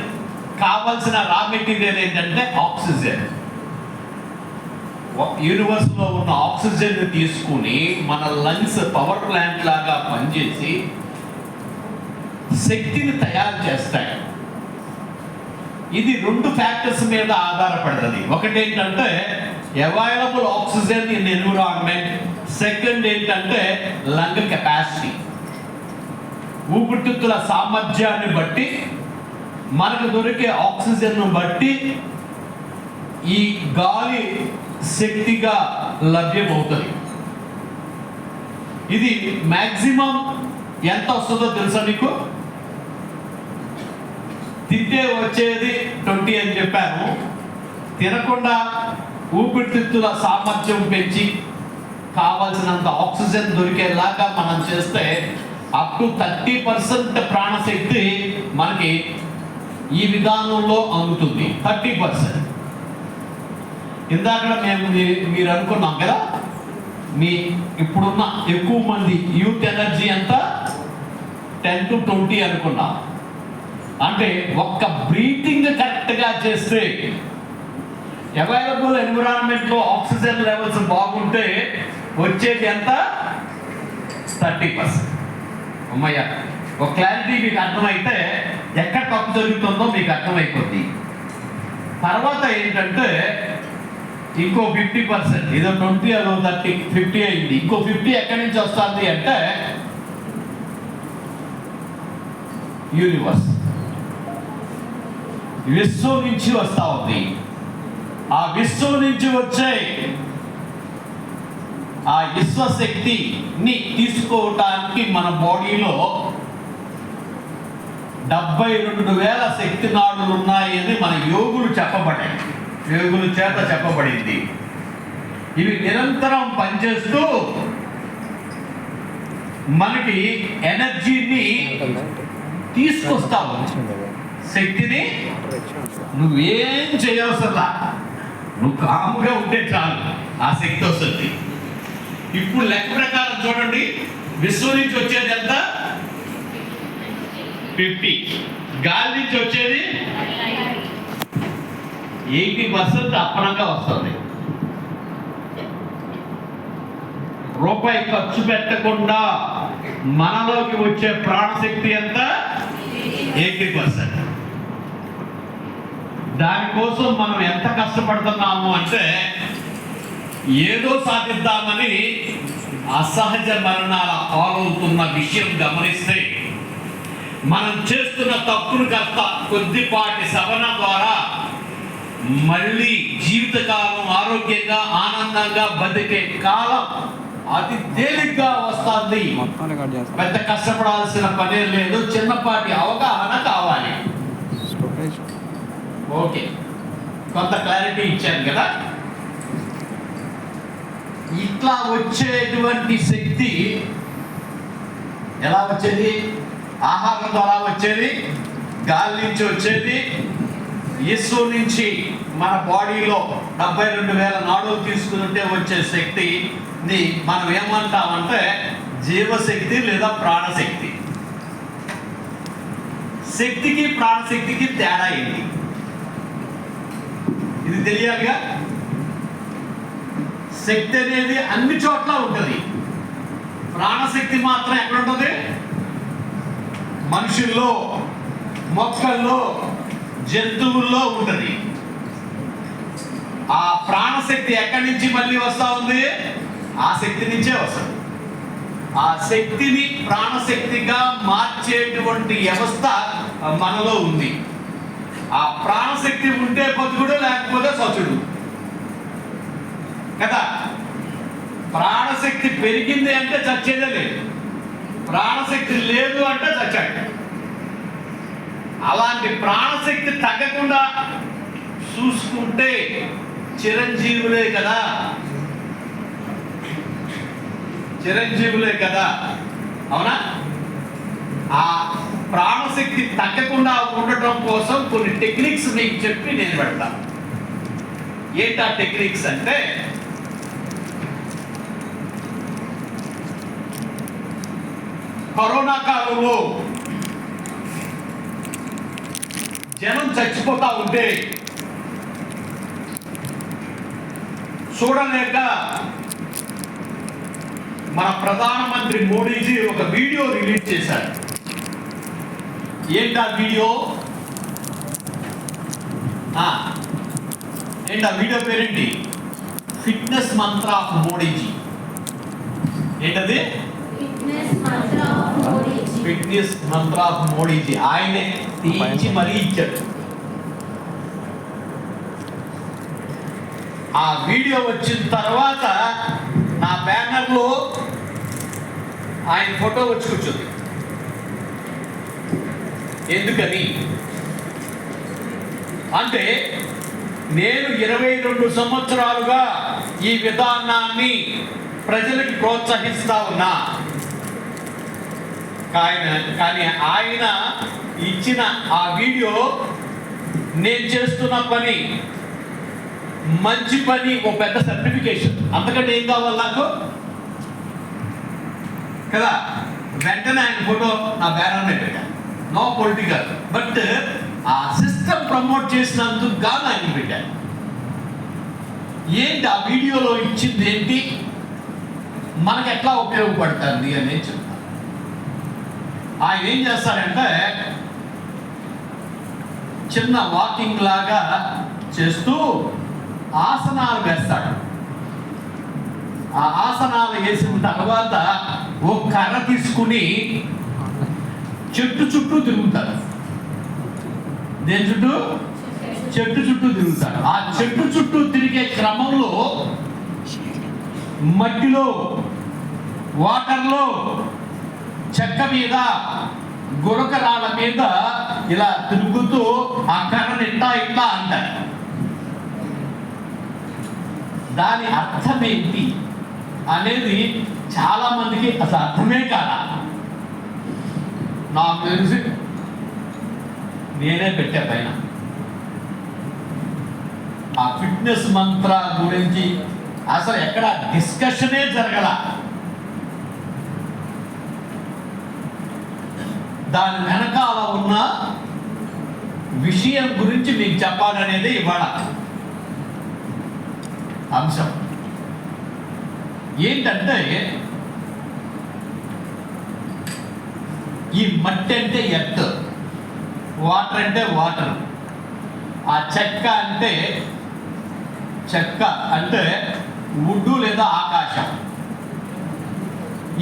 కావాల్సిన రా మెటీరియల్ ఏంటంటే ఆక్సిజన్. యూనివర్స్లో ఉన్న ఆక్సిజన్ తీసుకుని మన లంగ్స్ పవర్ ప్లాంట్ లాగా పనిచేసి శక్తిని తయారు చేస్తాయి. ఇది 2 ఫ్యాక్టర్స్ మీద ఆధారపడుతుంది. ఒకటి ఏంటంటే available oxygen in environment, second ఏంటంటే లంగ్ కెపాసిటీ. ఊపిరితిత్తుల సామర్థ్యాన్ని బట్టి, మనకు దొరికే ఆక్సిజన్ను బట్టి ఈ గాలి శక్తిగా లభ్యమవుతుంది. ఇది మ్యాక్సిమం ఎంత వస్తుందో తెలుసా మీకు? తింటే వచ్చేది 20 అని చెప్పాను. తినకుండా ఊపిరితిత్తుల సామర్థ్యం పెంచి కావాల్సినంత ఆక్సిజన్ దొరికేలాగా మనం చేస్తే అప్ టు 30% ప్రాణశక్తి మనకి ఈ విధానంలో అందుతుంది. 30%. ఇందాక మీరు అనుకున్నాం కదా, మీ ఇప్పుడున్న ఎక్కువ మంది యూత్ ఎనర్జీ అంతా 10 to 20 అనుకున్నాం. అంటే ఒక్క బ్రీతింగ్ కరెక్ట్గా చేస్తే, అవైలబుల్ ఎన్విరాన్మెంట్లో ఆక్సిజన్ లెవెల్స్ బాగుంటే వచ్చేది ఎంత? 30%. అమ్మయ్య, ఒక క్లారిటీ మీకు అర్థమైతే ఎక్కడ తప్పు జరుగుతుందో మీకు అర్థమైపోద్ది. తర్వాత ఏంటంటే ఇంకో 50%, ఇదో 20 అదో 30, 50 అయింది. ఇంకో 50 ఎక్కడి నుంచి వస్తుంది అంటే యూనివర్స్, విశ్వం నుంచి వస్తా ఉంది. ఆ విశ్వం నుంచి వచ్చే ఆ విశ్వశక్తిని తీసుకోవటానికి మన బాడీలో 72,000 శక్తి నాడులు ఉన్నాయని మన యోగుల చేత చెప్పబడింది. ఇవి నిరంతరం పనిచేస్తూ మనకి ఎనర్జీని తీసుకొస్తావు. శక్తిని నువ్వేం చేయవసరలా, నువ్వు కాముగా ఉంటే చాలు, ఆ శక్తి వస్తుంది. ఇప్పుడు లెక్క ప్రకారం చూడండి, విశ్వం నుంచి వచ్చేది ఎంత? 50. గాలి నుంచి వచ్చేది 80% అప్పనంగా వస్తుంది. రూపాయి ఖర్చు పెట్టకుండా మనలోకి వచ్చే ప్రాణశక్తి ఎంత? 80%. దానికోసం మనం ఎంత కష్టపడుతున్నాము అంటే, ఏదో సాధిద్దామని అసహజ మరణాల పాలవుతున్న విషయం గమనిస్తే, మనం చేస్తున్న తప్పును కాస్త కొద్దిపాటి సవరణ ద్వారా మళ్ళీ జీవితకాలం ఆరోగ్యంగా ఆనందంగా బతికే కాలం అతి తేలిగ్గా వస్తుంది. పెద్ద కష్టపడాల్సిన పనే లేదు, చిన్నపాటి అవగాహన కావాలి. ఓకే, కొంత క్లారిటీ ఇచ్చాను కదా. ఇట్లా వచ్చేటువంటి శక్తి ఎలా వచ్చేది? ఆహారం ద్వారా వచ్చేది, గాలి నుంచి వచ్చేది, ఈశ్వరు నుంచి మన బాడీలో 72,000 నాడులు తీసుకుంటే వచ్చే శక్తిని మనం ఏమంటామంటే జీవశక్తి లేదా ప్రాణశక్తి. శక్తికి ప్రాణశక్తికి తేడా ఏంటి? ఇది తెలియాలిగా. శక్తి అనేది అన్ని చోట్ల ఉంటుంది, ప్రాణశక్తి మాత్రం ఎక్కడ ఉంటుంది? మనుషుల్లో, మొక్కల్లో, జంతువుల్లో ఉంటుంది. ఆ ప్రాణశక్తి ఎక్కడి నుంచి మళ్ళీ వస్తూ ఉంది? ఆ శక్తి నుంచే వస్తుంది. ఆ శక్తిని ప్రాణశక్తిగా మార్చేటువంటి వ్యవస్థ మనలో ఉంది. ఆ ప్రాణశక్తి ఉంటే బతుకుడు, లేకపోతే సచుడు కదా. ప్రాణశక్తి పెరిగింది అంటే చచ్చేదే లేదు, ప్రాణశక్తి లేదు అంటే చచ్చాడు. అలాంటి ప్రాణశక్తి తగ్గకుండా చూసుకుంటే చిరంజీవులే కదా, చిరంజీవులే కదా, అవునా? ఆ ప్రాణశక్తి తగ్గకుండా ఉండటం కోసం కొన్ని టెక్నిక్స్ మీకు చెప్పి నేను పెడతాను. ఏంటా టెక్నిక్స్ అంటే, కరోనా కాలంలో జనం చచ్చిపోతా ఉంటే చూడలేక మన ప్రధానమంత్రి మోడీజీ ఒక వీడియో రిలీజ్ చేశారు. ఏంటా వీడియో? ఏంటా వీడియో పేరేంటి? Fitness Mantra of Modiji. ఏంటది? Fitness Mantra of Modiji. ఆయనే తీయించి మరీ ఇచ్చాడు. ఆ వీడియో వచ్చిన తర్వాత నా బ్యానర్లో ఆయన ఫోటో వచ్చి కూర్చుంది. ఎందుకని అంటే, నేను 22 సంవత్సరాలుగా ఈ విధానాన్ని ప్రజలకు ప్రోత్సహిస్తా ఉన్నా. కానీ ఆయన ఇచ్చిన ఆ వీడియో నేను చేస్తున్న పని మంచి పని, ఒక పెద్ద సర్టిఫికేషన్. అంతకంటే ఏం కావాలి నాకు కదా. వెంటనే ఆయన ఫోటో నా బ్యానర్ పెట్టాను. నో పొలిటికల్, బట్ ఆ సిస్టమ్ ప్రమోట్ చేసినందుకు గాను ఆయన పెట్టాను. ఏంటి ఆ వీడియోలో ఇచ్చింది ఏంటి, మనకు ఎట్లా ఉపయోగపడుతుంది అనేది చెప్తాను. ఆయన ఏం చేస్తారంటే, చిన్న వాకింగ్ లాగా చేస్తూ ఆసనాలు వేస్తాడు. ఆ ఆసనాలు వేసిన తర్వాత ఒక కర్ర తీసుకుని చెట్టు చుట్టూ తిరుగుతాడు. దేని చుట్టూ? చెట్టు చుట్టూ తిరుగుతాడు. ఆ చెట్టు చుట్టూ తిరిగే క్రమంలో మట్టిలో, వాటర్లో, చెక్క మీద, గురకరాళ్ళ మీద ఇలా తిరుగుతూ ఆ కర్రని ఇట్లా ఇట్లా అంటారు. దాని అర్థం ఏంటి అనేది చాలా మందికి అసలు అర్థమే కాదా. నాకు తెలిసి నేనే పెట్టా పైన. ఆ ఫిట్నెస్ మంత్ర గురించి అసలు ఎక్కడ డిస్కషనే జరగల. దాని వెనకాల ఉన్న విషయం గురించి మీకు చెప్పాలనేది ఇవాళ అంశం. ఏంటంటే, ఈ మట్టి అంటే ఎర్త్, వాటర్ అంటే వాటర్, ఆ చెక్క అంటే వుడ్డు లేదా ఆకాశం.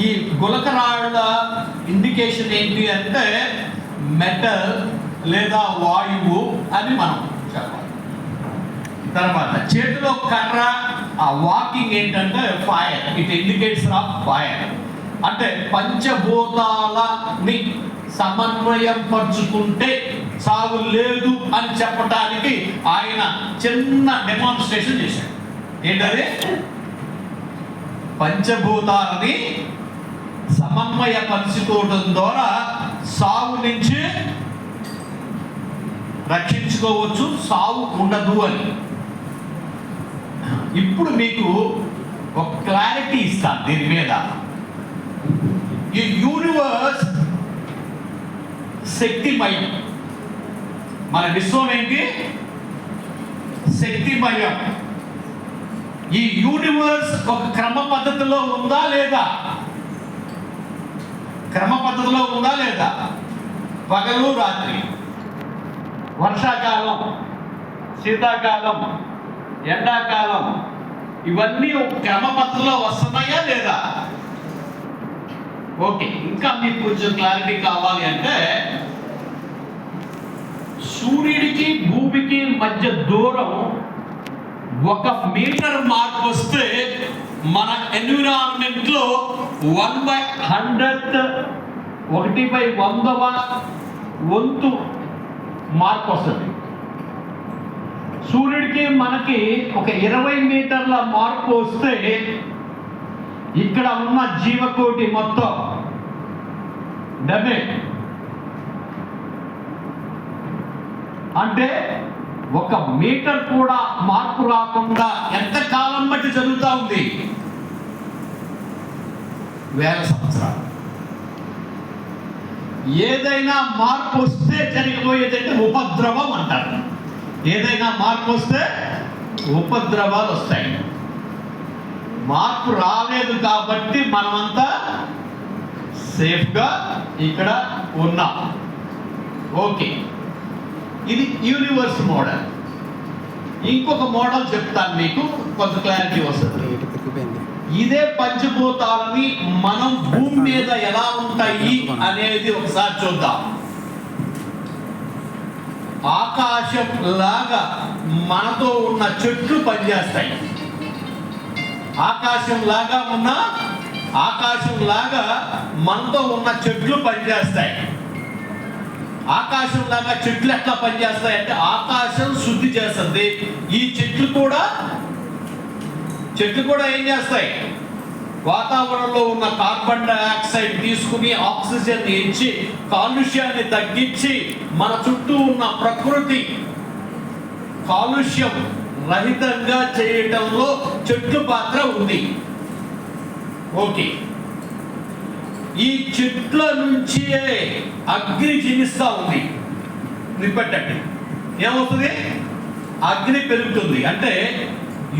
ఈ గులకరాళ్ళ ఇండికేషన్ ఏంటి అంటే మెటల్ లేదా వాయువు అని మనం చెప్పాలి. తర్వాత చేతిలో కర్ర, ఆ వాకింగ్ ఏంటంటే fire, it indicates of fire. అంటే పంచభూతాలని సమన్వయం పరుచుకుంటే సావు లేదు అని చెప్పటానికి ఆయన చిన్న డెమాన్స్ట్రేషన్ చేశాడు. ఏంటది? పంచభూతాలని సమన్వయపరుచుకోవడం ద్వారా సావు నుంచి రక్షించుకోవచ్చు, సావు ఉండదు అని. ఇప్పుడు మీకు ఒక క్లారిటీ ఇస్తాను దీని మీద. ఈ యూనివర్స్ శక్తిమయం. మన విశ్వం ఏంటి? శక్తిమయం. ఈ యూనివర్స్ ఒక క్రమ పద్ధతిలో ఉందా లేదా? క్రమ పద్ధతిలో ఉందా లేదా? పగలు రాత్రి, వర్షాకాలం, శీతాకాలం, ఎండాకాలం, ఇవన్నీ ఒక క్రమ పద్ధతిలో వస్తున్నాయా లేదా? ఓకే, ఇంకా మీకు కొంచెం క్లారిటీ కావాలి అంటే, సూర్యుడికి భూమికి మధ్య దూరం 1 మీటర్ మార్పు వస్తే మన ఎన్విరాన్మెంట్ లో 1/100వ వంతు మార్పు వస్తుంది. సూర్యుడికి మనకి ఒక 20 మీటర్ల మార్పు వస్తే ఇక్కడ ఉన్న జీవకోటి మొత్తం డబ్బే. అంటే 1 మీటర్ కూడా మార్పు రాకుండా ఎంత కాలం బట్టి జరుగుతూ ఉంది? 1000 సంవత్సరాలు. ఏదైనా మార్పు వస్తే జరిగిపోయేదంటే ఉపద్రవం అంటారు. ఏదైనా మార్పు వస్తే ఉపద్రవాలు వస్తాయి. మార్పు రాలేదు కాబట్టి మనమంతా సేఫ్గా ఇక్కడ ఉన్నాం. ఓకే, ఇది యూనివర్స్ మోడల్. ఇంకొక మోడల్ చెప్తాను మీకు, కొంత క్లారిటీ వస్తుంది. ఇదే పంచభూతాలని మనం భూమి మీద ఎలా ఉంటాయి అనేది ఒకసారి చూద్దాం. ఆకాశం లాగా మనతో ఉన్న చెట్లు పనిచేస్తాయి. ఆకాశం లాగా మనతో ఉన్న చెట్లు పనిచేస్తాయి. ఆకాశం లాగా చెట్లు ఎట్లా పనిచేస్తాయి అంటే, ఆకాశం శుద్ధి చేస్తుంది. ఈ చెట్లు కూడా ఏం చేస్తాయి? వాతావరణంలో ఉన్న కార్బన్ డైఆక్సైడ్ తీసుకుని ఆక్సిజన్ ఇచ్చి కాలుష్యాన్ని తగ్గించి మన చుట్టూ ఉన్న ప్రకృతి కాలుష్యం రహితంగా చేయటంలో చెట్లు పాత్ర ఉంది. ఓకే, ఈ చెట్ల నుంచి అగ్ని జీవిస్తూ ఉంది. నిప్పట్టండి, ఏమవుతుంది? అగ్ని పెరుగుతుంది. అంటే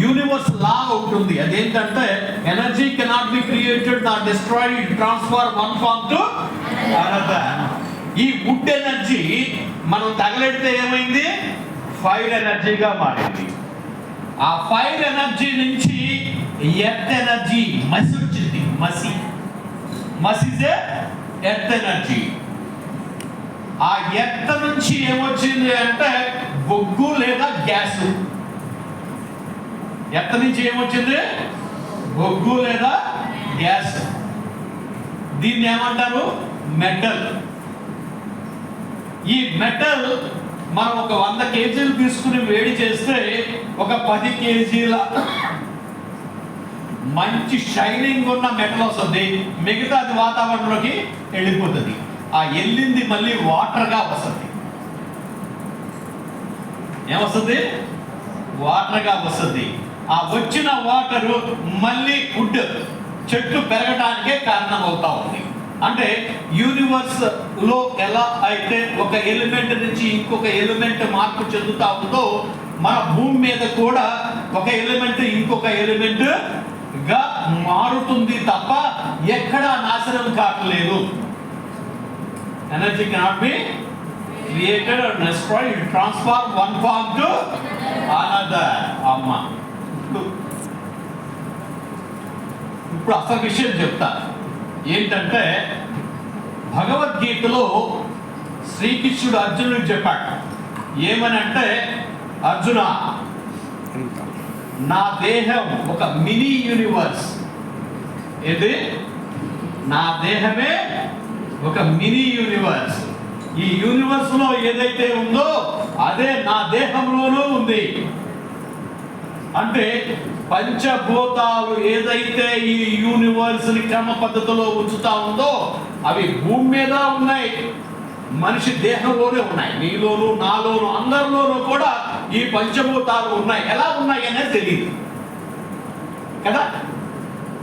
యూనివర్స్ లా ఉంటుంది. అదేంటంటే, energy cannot be created not destroyed, it transfer one form to another. ఈ వుడ్ ఎనర్జీ మనం తగలెడితే ఏమైంది? ఫైర్ ఎనర్జీగా మారింది. ఆ ఫైర్ ఎనర్జీ నుంచి ఎర్త్ ఎనర్జీ మసి వచ్చింది. మసిదే ఎర్త్ ఎనర్జీ. ఆ ఎర్త్ నుంచి ఏమొచ్చింది అంటే బొగ్గు లేదా గ్యాస్. ఎర్త్ నుంచి ఏమొచ్చింది? బొగ్గు లేదా గ్యాస్. దీన్ని ఏమంటారు? మెటల్. ఈ మెటల్ మనం ఒక 100 కేజీలు తీసుకుని వేడి చేస్తే ఒక 10 కేజీల మంచి షైనింగ్ ఉన్న మెటల్ వస్తుంది. మిగతా అది వాతావరణంలోకి వెళ్ళిపోతుంది. ఆ వెళ్ళింది మళ్ళీ వాటర్గా వస్తుంది. ఏమొస్తుంది? వాటర్గా వస్తుంది. ఆ వచ్చిన వాటరు మళ్ళీ వుడ్ చెట్లు పెరగడానికే కారణం అవుతా ఉంది. అంటే యూనివర్స్ లో ఎలా అయితే ఒక ఎలిమెంట్ నుంచి ఇంకొక ఎలిమెంట్ మార్పు చెందుతా ఉందో, మన భూమి మీద కూడా ఒక ఎలిమెంట్ ఇంకొక ఎలిమెంట్ గా మారుతుంది తప్ప ఎక్కడా నాశనం కావట్లేదు. Energy cannot be created or destroyed, it transform one form to another. అమ్మ, ఇప్పుడు అసలు విషయం చెప్తా. ఏంటంటే, భగవద్గీతలో శ్రీకృష్ణుడు అర్జునుడికి చెప్పాడు. ఏమనంటే, అర్జున, నా దేహం ఒక మినీ యూనివర్స్. ఇది నా దేహమే ఒక మినీ యూనివర్స్. ఈ యూనివర్స్ లో ఏదైతే ఉందో అదే నా దేహంలోనూ ఉంది. అంటే పంచభూతాలు ఏదైతే ఈ యూనివర్స్ ని క్రమ పద్ధతిలో ఉంచుతా ఉందో అవి భూమి మీద ఉన్నాయి, మనిషి దేహంలోనే ఉన్నాయి. నీలోను నాలోను అందరిలోనూ కూడా ఈ పంచభూతాలు ఉన్నాయి. ఎలా ఉన్నాయి అనేది తెలియదు కదా.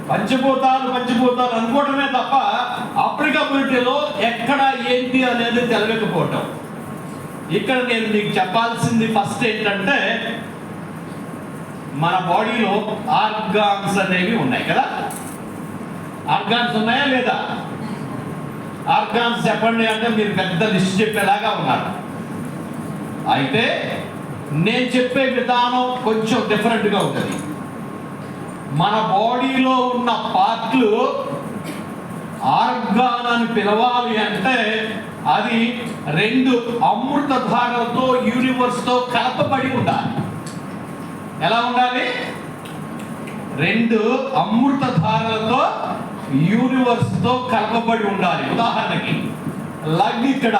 పంచభూతాలు అనుకోవటమే తప్ప అప్లికబిలిటీలో ఎక్కడ ఏంటి అనేది తెలియకపోవటం. ఇక్కడ నేను మీకు చెప్పాల్సింది ఫస్ట్ ఏంటంటే, మన బాడీలో ఆర్గాన్స్ అనేవి ఉన్నాయి కదా. ఆర్గాన్స్ ఉన్నాయా లేదా? ఆర్గాన్స్ చెప్పండి అంటే మీరు పెద్ద లిస్ట్ చెప్పేలాగా ఉన్నారు. అయితే నేను చెప్పే విధానం కొంచెం డిఫరెంట్గా ఉంటుంది. మన బాడీలో ఉన్న పార్ట్లు ఆర్గాన్ అని పిలవాలి అంటే అది 2 అమృత ధారలతో యూనివర్స్తో కలపబడి ఉండాలి. ఎలా ఉండాలి? 2 అమృత ధారలతో యూనివర్స్తో కలపబడి ఉండాలి. ఉదాహరణకి లంగ్, ఇక్కడ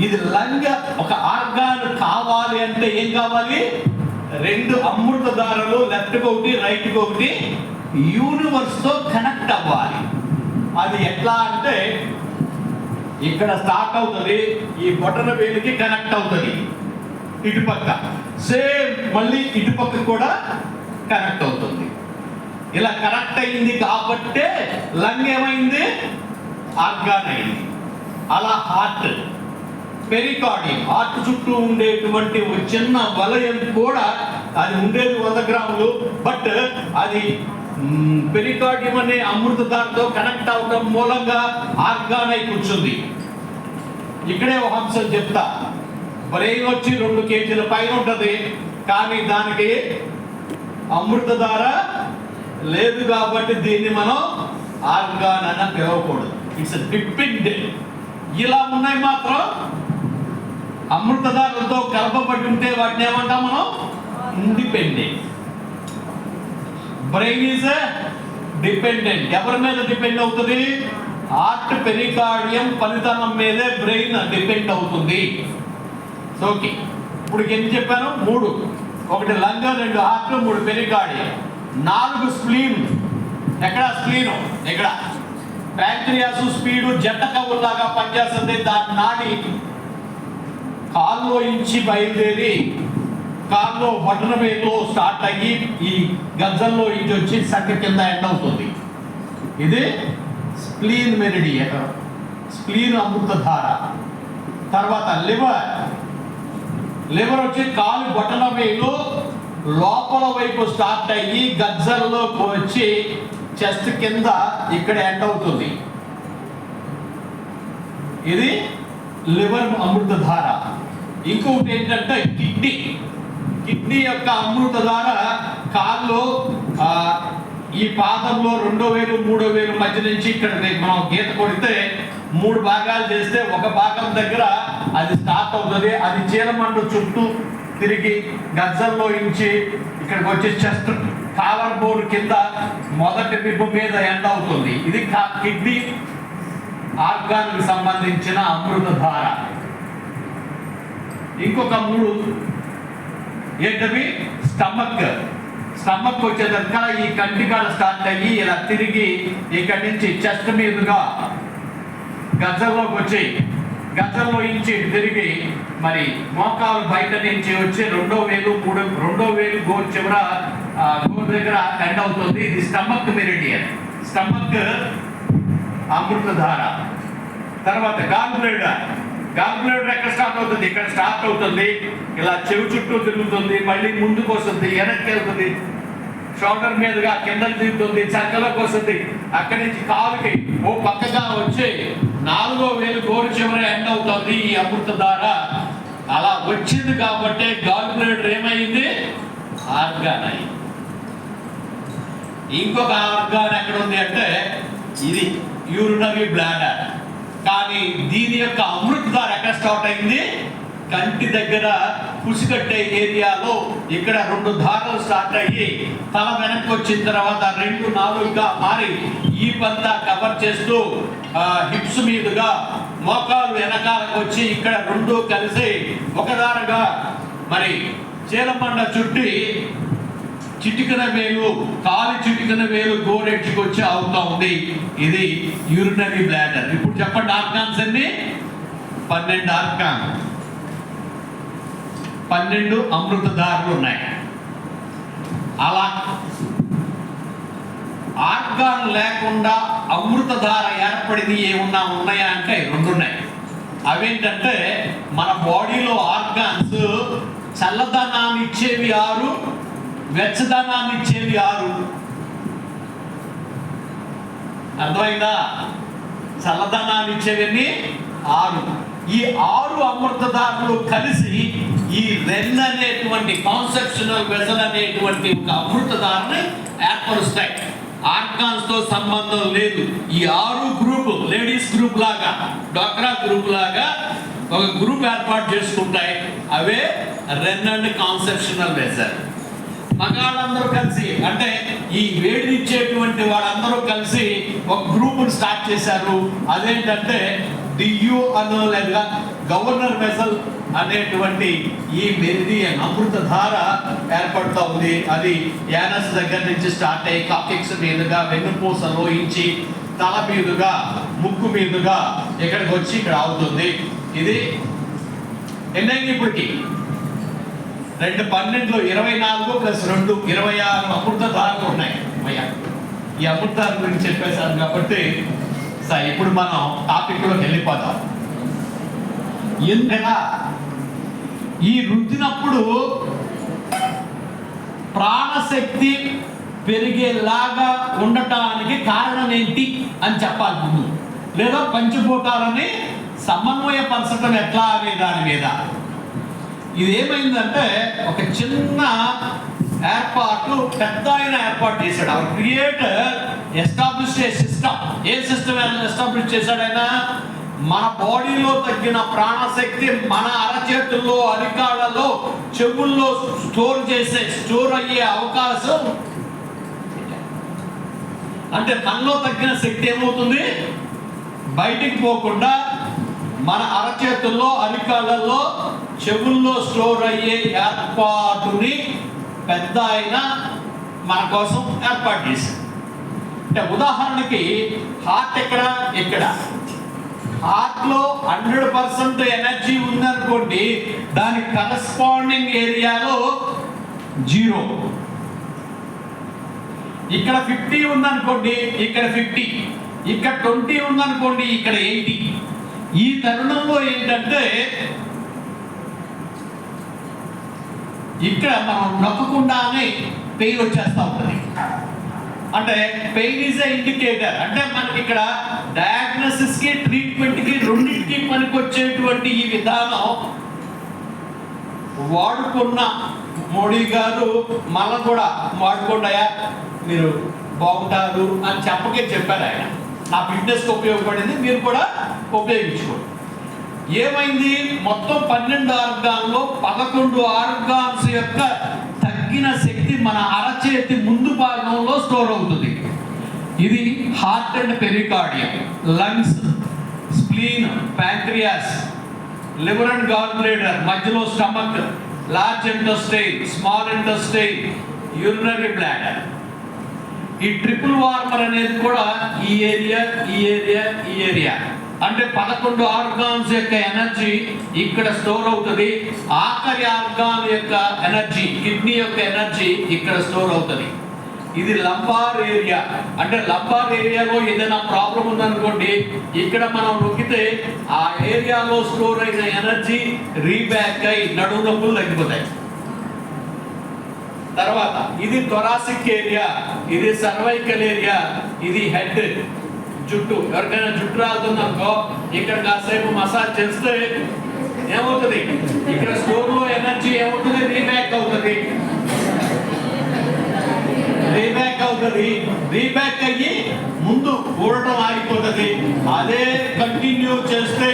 ఇది లంగ్ ఒక ఆర్గాన్ కావాలి అంటే ఏం కావాలి? 2 అమృత ధారలు, లెఫ్ట్ ఒకటి రైట్ ఒకటి యూనివర్స్ తో కనెక్ట్ అవ్వాలి. అది ఎట్లా అంటే ఇక్కడ స్టార్ట్ అవుతుంది, ఈ బొటన వేలికి కనెక్ట్ అవుతుంది ఇటుపక్క, సేమ్ మళ్ళీ ఇటుపక్క కూడా కనెక్ట్ అవుతుంది. ఇలా కనెక్ట్ అయింది కాబట్టే లంగ్ ఏమైంది? ఆర్గాన్ అయింది. అలా హార్ట్, పెరికార్డియం, హార్ట్ చుట్టూ ఉండేటువంటి ఒక చిన్న వలయం కూడా అది ఉండేది 100 గ్రాములు. బట్ అది పెరికార్డియం అనే అమృత ధారతో కనెక్ట్ అవడం మూలంగా ఆర్గాన్ అయి కూర్చుంది. ఇక్కడే ఒక అంశం చెప్తా. బ్రెయిన్ వచ్చి 2 కేజీల పైన ఉంటుంది, కానీ దానికి అమృత ధార లేదు కాబట్టి దీన్ని మనం ఆర్గాన్ అని పిలవకూడదు. It's dependent. ఇలా ఉన్నాయి మాత్రం అమృతధారలతో కలపబడి ఉంటే వాటిని ఏమంటాం మనం? ఇండిపెండెంట్. Brain is dependent. ఎవరి మీద డిపెండ్ అవుతుంది? హార్ట్, పెరికార్డియం పనితనం మీదే బ్రెయిన్ డిపెండ్ అవుతుంది. ఓకే, ఇప్పుడు ఎన్ని చెప్పాను? 3. 1 లంగ్, 2 హార్ట్, 3 పెరికార్డియం, 4 స్ప్లీన్. ఎక్కడ స్ప్లీను? ఇక్కడ. ప్యాంక్రియాస్ స్పీడు జట్టకవుల్లాగా పనిచేస్తుంది. దాని నాడి కాల్లో ఇంచి బయలుదేరి కాల్లో బటన వేలో స్టార్ట్ అయ్యి ఈ గజ్జల్లో ఇంచి వచ్చి సంఖ్య కింద ఎండ్ అవుతుంది. ఇది స్ప్లీన్ మెరిడియన్, స్ప్లీన్ అమృతధార. తర్వాత లివర్ వచ్చి కాలు బటన వేలో లోపల వైపు స్టార్ట్ అయ్యి గజ్జల్లోకి వచ్చి చెస్ట్ కింద ఇక్కడ ఎండ్ అవుతుంది. ఇది లివర్ అమృతధార. ఇంకొకటి ఏంటంటే కిడ్నీ యొక్క అమృతధార కాల్లో ఈ పాదంలో 2వ వేలు 3వ వేలు మధ్య నుంచి ఇక్కడ మనం గీత కొడితే 3 భాగాలు చేస్తే ఒక భాగం దగ్గర అది స్టార్ట్ అవుతుంది. అది చీలమండు చుట్టూ తిరిగి గజ్జల్లో ఇంచి ఇక్కడికి వచ్చి చెస్ట్ కాలర్ బోన్ కింద మొదటి రిబ్బు మీద ఎండ్ అవుతుంది. ఇది కిడ్నీ ఆర్గాన్ కి సంబంధించిన అమృతధార. ఇంకొక 3 ఏంటవి? స్టమక్ వచ్చేదాకా ఈ కంటికాడ స్టార్ట్ అయ్యి ఇలా తిరిగి ఇక్కడి నుంచి చెస్ట్ మీదుగా గజ్జల్లోకి వచ్చి గజ్జల్లో నుంచి తిరిగి మరి మోకాలు బయట నుంచి వచ్చి 2వ వేలు 2వ వేలు గోరు చివర గోరు దగ్గర ఎండ్ అవుతుంది. ఇది స్టమక్ మెరిడియన్, స్టమక్ అమృతధార. తర్వాత గాల్ బ్లాడర్ ఎక్కడ స్టార్ట్ అవుతుంది? ఇక్కడ స్టార్ట్ అవుతుంది, ఇలా చెవి చుట్టూ తిరుగుతుంది, మళ్ళీ ముందుకు వస్తుంది, వెనక్కి వెళ్తుంది, షోల్డర్ మీదుగా కిందకి తిరుగుతుంది, చక్కలోకి వస్తుంది, అక్కడి నుంచి కాలుకి ఓ పక్కగా వచ్చి 4వ వేలు గోరు చివర ఎండ్ అవుతుంది ఈ అమృతధార. అలా వచ్చింది కాబట్టి గాల్ బ్లాడర్ ఏమైంది? ఆర్గాన్ అయింది. ఇంకొక ఆర్గాన్ ఎక్కడ ఉంది అంటే ఇది యూరినరీ బ్లాడర్. కానీ దీని యొక్క అమృతధార ఎక్కడ స్టార్ట్ అయింది? కంటి దగ్గర కుసికట్టే ఏరియాలో ఇక్కడ 2 ధారలు స్టార్ట్ అయ్యి తల వెనక్కి వచ్చిన తర్వాత 2 నాలుగుగా మారి ఈ పంతా కవర్ చేస్తూ హిప్స్ మీదుగా మోకాలు వెనకాలకు వచ్చి ఇక్కడ రెండు కలిసి ఒకదారుగా మరి చీలమండ చుట్టి చిటికన వేలు కాలి చిటికన వేలు గోరెడ్జికి వచ్చి అవుతా ఉంది. ఇది యూరినరీ బ్లాడర్. ఇప్పుడు చెప్పండి ఆర్గాన్స్ అన్ని 12 ఆర్గాన్, 12 అమృతధారులు ఉన్నాయి. అలా ఆర్గాన్ లేకుండా అమృతధార ఏర్పడింది ఏమన్నా ఉన్నాయా అంటే 2 ఉన్నాయి. అవేంటంటే మన బాడీలో ఆర్గాన్స్ చల్లదనాన్ని ఇచ్చేవి 6, వెచ్చదనాన్ని ఇచ్చేవి 6. అర్థమైందా? చల్లదనాన్ని ఇచ్చేవన్నీ 6. ఈ 6 అమృతధారులు కలిసి ఈ రెన్ అనేటువంటి కాన్సెప్షనల్ వెసల్ అనేటువంటి ఒక అమృతధారని ఏర్పరుస్తాయి. ఆర్గాన్స్ తో సంబంధం లేదు. ఈ 6 గ్రూప్, లేడీస్ గ్రూప్ లాగా, డ్వాక్రా గ్రూప్ లాగా ఒక గ్రూప్ ఏర్పాటు చేసుకుంటాయి. అవే రెన్ అండ్ కాన్సెప్షనల్ వెసల్. మగాళ్ళందరూ కలిసి, అంటే ఈ వేడినిచ్చేటువంటి వాళ్ళందరూ కలిసి ఒక గ్రూప్ స్టార్ట్ చేశారు. అదేంటంటే డియు అనోలేగా గవర్నర్ వెసల్ అనేటువంటి ఈ మెరిడియన్ అమృతధార ఏర్పడుతూ ఉంది. అది యానస్ దగ్గర నుంచి స్టార్ట్ అయ్యి కాకిక్స్ మీదుగా వెన్నుపూస లోయించి తల మీదుగా ముక్కు మీదుగా ఇక్కడికి వచ్చి ఇక్కడ అవుతుంది. ఇది ఎన్నైంది ఇప్పటికి? 2 12 24 + 2 26 అమృతధారలు ఉన్నాయి. ఈ అమృతధార గురించి చెప్పేశాను కాబట్టి ఇప్పుడు మనం టాపిక్లోకి వెళ్ళిపోదాం. ఎందుకలా ఈ రుద్దినప్పుడు ప్రాణశక్తి పెరిగేలాగా ఉండటానికి కారణం ఏంటి అని చెప్పాలి ముందు, లేదా పంచిపోతారని సమన్వయపరచడం ఎట్లా అనే దాని మీద. ఇది ఏమైందంటే ఒక చిన్న ఏర్పాటు పెద్ద ఆయన ఏర్పాటు చేశాడు. అవర్ క్రియేటర్ ఎస్టాబ్లిష్ ఏ సిస్టమ్. ఏ సిస్టమ్ ఎస్టాబ్లిష్ చేశాడు ఆయన? మన బాడీలో తగ్గిన ప్రాణశక్తి మన అరచేతుల్లో, అరికాళ్ళలో, చెవుల్లో స్టోర్ అయ్యే అవకాశం. అంటే మనలో తగ్గిన శక్తి ఏమవుతుంది? బయటికి పోకుండా మన అరచేతుల్లో, అరికాళ్ళల్లో, చెవుల్లో స్టోర్ అయ్యే ఏర్పాటుని పెద్ద ఆయన మన కోసం ఏర్పాటు చేశాడు. అంటే ఉదాహరణకి హార్ట్ ఇక్కడ హార్ట్లో 100% ఎనర్జీ ఉందనుకోండి, దాని కరస్పాండింగ్ ఏరియాలో 0. ఇక్కడ 50 ఉందనుకోండి, ఇక్కడ 50. ఇక్కడ 20 ఉందనుకోండి, ఇక్కడ 80. ఈ తరుణంలో ఏంటంటే ఇక్కడ మనం నొక్కకుండానే పెయిన్ వచ్చేస్తూ ఉంటుంది. అంటే పెయిన్ ఈజ్ ఏ ఇండికేటర్. అంటే మనకి ఇక్కడ డయాగ్నోసిస్ కి, ట్రీట్మెంట్ కి, రెండింటికి పనికొచ్చేటువంటి ఈ విధానం వాడుకున్న మోడీ గారు మళ్ళీ కూడా వాడుకోండియా మీరు బాగుంటారు అని చెప్పారు ఆయన. నా ఫిట్నెస్కి ఉపయోగపడింది, మీరు కూడా ఉపయోగించుకోండి. ఏమైంది? మొత్తం 12 ఆర్గాన్లో 11 ఆర్గాన్స్ యొక్క తగ్గిన శక్తి మన అరచేతి ముందు భాగంలో స్టోర్ అవుతుంది. ఇది heart and pericardium, lungs, spleen, pancreas, liver and gall bladder, మధ్యలో stomach, large intestine, small intestine, urinary bladder. ఈ ట్రిపుల్ వార్మర్ అనేది కూడా ఈ ఏరియా అంటే 11 ఆర్గాన్స్ యొక్క ఎనర్జీ ఇక్కడ స్టోర్ అవుతుంది. ఆఖరి ఆర్గాన్ యొక్క ఎనర్జీ, కిడ్నీ యొక్క ఎనర్జీ ఇక్కడ స్టోర్ అవుతుంది. ఇది లంబార్ ఏరియా. అంటే లంబార్ ఏరియాలో ఏదైనా ప్రాబ్లం ఉందనుకోండి, ఇక్కడ మనం నొక్కితే ఆ ఏరియాలో స్టోర్ అయిన ఎనర్జీ రీబ్యాక్ అయి నడుము నొప్పులు తగ్గిపోతాయి. తర్వాత ఇది థొరాసిక్ ఏరియా, ఇది సర్వైకల్ ఏరియా, ఇది హెడ్, జుట్టు. ఎవరికైనా జుట్టు రాలుతుందనుకో, ఇక్కడ కాసేపు మసాజ్ చేస్తే ఏమవుతుంది? ఇక్కడ స్టోర్ లో ఎనర్జీ ఏమవుతుంది? రీబ్యాక్ అవుతుంది. రీబ్యాక్ అయ్యి ముందు ఊడటం ఆగిపోతుంది. అదే కంటిన్యూ చేస్తే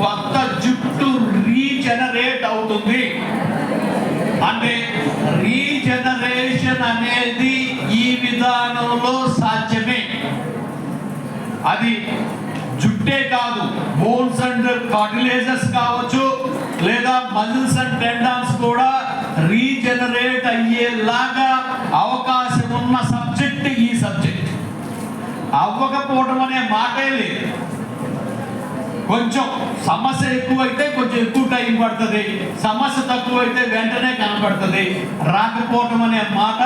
కొత్త జుట్టు రీజనరేట్ అవుతుంది. అంటే రీజనరేషన్ అనేది ఈ విధానంలో సాధ్యమే. అది జుట్టు జుట్టే కాదు, బోన్స్ అండ్ కార్టిలేజెస్ కావచ్చు, లేదా మజిల్స్ అండ్ టెండాన్స్ కూడా రీజనరేట్ అయ్యేలాగా అవకాశం ఉన్న సబ్జెక్ట్ ఈ సబ్జెక్ట్. అవ్వకపోవడం అనే మాటే లేదు. కొంచెం సమస్య ఎక్కువైతే కొంచెం ఎక్కువ టైం పడుతుంది, సమస్య తక్కువైతే వెంటనే కనపడుతుంది. రాకపోవటం అనే మాట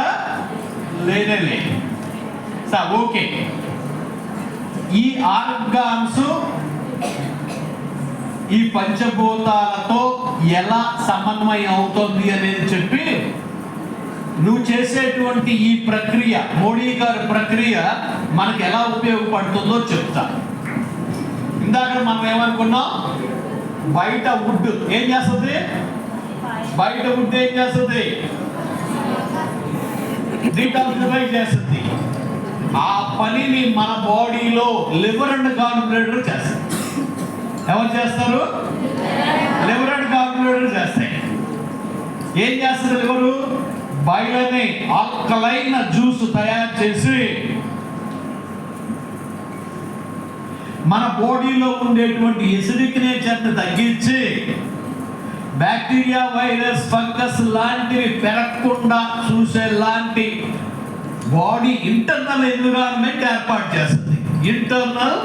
లేనే లేదు. సార్ ఓకే, ఈ ఆర్గాన్స్ ఈ పంచభూతాలతో ఎలా సమన్వయం అవుతుంది అనేది చెప్పి నువ్వు చేసేటువంటి ఈ ప్రక్రియ, మోడీ గారి ప్రక్రియ మనకు ఎలా ఉపయోగపడుతుందో చెప్తా. ఇందాక మనం ఏమనుకున్నాం, బయట వుడ్ ఏం చేస్తుంది, బయట వుడ్ ఏం చేస్తుంది, డీటాక్సిఫై చేస్తుంది. ఆ పనిని మన బాడీలో లివర్ అండ్ గాల్ బ్లాడర్ చేస్తుంది. ఎవరు చేస్తారు? లివర్ అండ్ గాల్ బ్లాడర్ చేస్తాయి. ఏం చేస్తుంది లివరు? బయలని ఆల్కలైన్ జ్యూస్ తయారు చేసి మన బాడీలో ఉండేటువంటి ఎసిడిక్ నేచర్ని తగ్గించి బ్యాక్టీరియా, వైరస్, ఫంగస్ లాంటివి పెరగకుండా చూసే లాంటి బాడీ ఇంటర్నల్ ఎన్విరాన్మెంట్ ఏర్పాటు చేస్తుంది. ఇంటర్నల్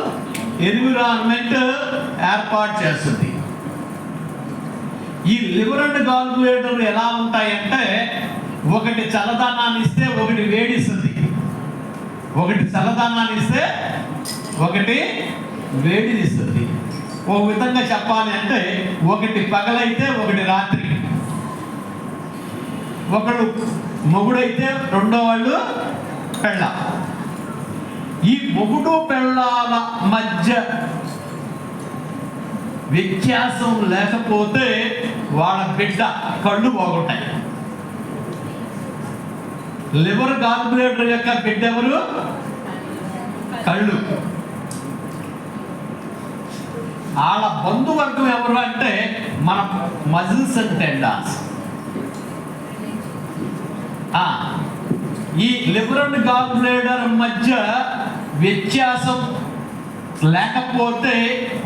ఎన్విరాన్మెంట్ ఏర్పాటు చేస్తుంది. ఈ లివర్ అండ్ గాల్ బ్లాడర్ ఎలా ఉంటాయంటే, ఒకటి చల్లదనాన్ని ఇస్తే ఒకటి వేడిస్తుంది, ఒకటి చల్లదనాన్ని ఇస్తే ఒకటి వేడినిస్తుంది. ఒక విధంగా చెప్పాలి అంటే, ఒకటి పగలైతే ఒకటి రాత్రి, ఒకడు మొగుడైతే రెండో వాళ్ళు పెళ్ళ. ఈ మొగుడు పెళ్ళాల మధ్య వ్యత్యాసం లేకపోతే వాళ్ళ బిడ్డ కళ్ళు బాగుంటాయి. లివర్ గాల్ బ్లాడర్ యొక్క బిడ్డ ఎవరు? కళ్ళు. వాళ్ళ బంధువర్గం ఎవరు అంటే మన మజిల్స్ అండ్ టెండాన్స్. ఈ లివర్ అండ్ గాల్ బ్లాడర్ మధ్య వ్యత్యాసం లేకపోతే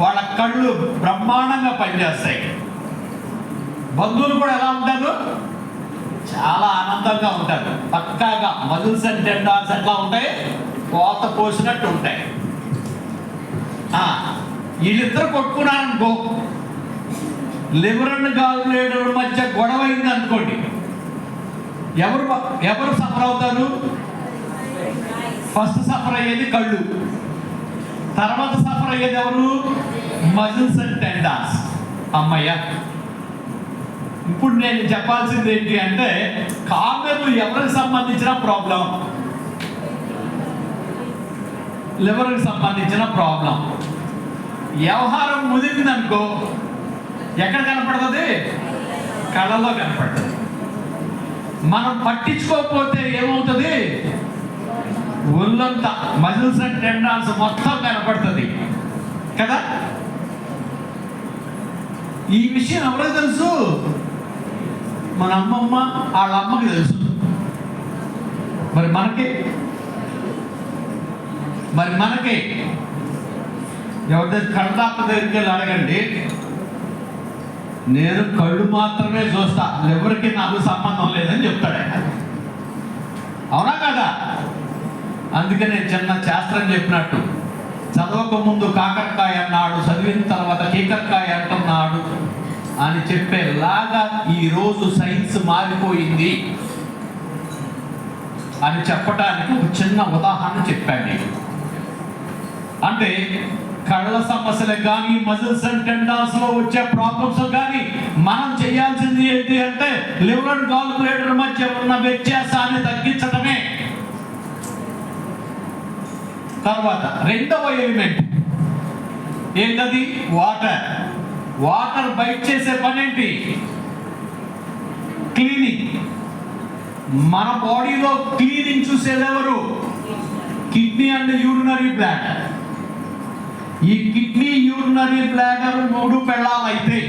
వాళ్ళ కళ్ళు బ్రహ్మాండంగా పనిచేస్తాయి. బంధువులు కూడా ఎలా ఉంటారు? చాలా ఆనందంగా ఉంటారు. పక్కాగా మజిల్స్ అండ్ టెండాన్స్ ఎట్లా ఉంటాయి? కోత పోసినట్టు ఉంటాయి. వీళ్ళిద్దరు కొట్టుకున్నారనుకో, లివర్ అండ్ గాల్ బ్లాడర్ మధ్య గొడవ అయింది అనుకోండి, ఎవరు సఫర్ అవుతారు? ఫస్ట్ సఫర్ అయ్యేది కళ్ళు, తర్వాత సఫర్ అయ్యేది ఎవరు? Muscles and tendons. అమ్మయ్య, ఇప్పుడు నేను చెప్పాల్సింది ఏంటి అంటే, కామెర్లు ఎవరికి సంబంధించిన ప్రాబ్లం? లివర్కి సంబంధించిన ప్రాబ్లం. వ్యవహారం ముదిరింది అనుకో, ఎక్కడ కనపడుతుంది? కళ్ళలో కనపడుతుంది. మనం పట్టించుకోకపోతే ఏమవుతుంది? ఒళ్ళంతా మజిల్స్ అండ్ టెండాన్స్ మొత్తం కనపడుతుంది కదా. ఈ విషయం ఎవరికి తెలుసు? మన అమ్మమ్మ వాళ్ళ అమ్మకి తెలుసు. మరి మనకి ఎవరి కళ్ళాప దగ్గరికి వెళ్ళి అడగండి, నేను కళ్ళు మాత్రమే చూస్తా, ఎవరికి నాకు సంబంధం లేదని చెప్తాడు ఆయన. అవునా కదా? అందుకనే చిన్న శాస్త్రం చెప్పినట్టు, చదవక ముందు కాకరకాయ అన్నాడు, చదివిన తర్వాత కీకరకాయ అంటున్నాడు అని చెప్పేలాగా ఈరోజు సైన్స్ మారిపోయింది అని చెప్పడానికి ఒక చిన్న ఉదాహరణ చెప్పాను నేను. అంటే కళ్ళ సమస్యలకు కానీ, మజిల్స్ అండ్ టెండాన్స్ లో వచ్చే ప్రాబ్లమ్స్ కానీ మనం చేయాల్సింది ఏంటి అంటే, లివర్ అండ్ గాల్ బ్లాడర్ మధ్య ఉన్న వ్యత్యాసాన్ని తగ్గించడమే. తర్వాత రెండవ ఎలిమెంట్ ఏంటది? వాటర్. వాటర్ బయట చేసే పని ఏంటి? క్లీనింగ్. మన బాడీలో క్లీనింగ్ చూసేది ఎవరు? Kidney and urinary bladder. ఈ కిడ్నీ, యూరినరీ బ్లాడర్ మూడు పెళ్ళాలైతే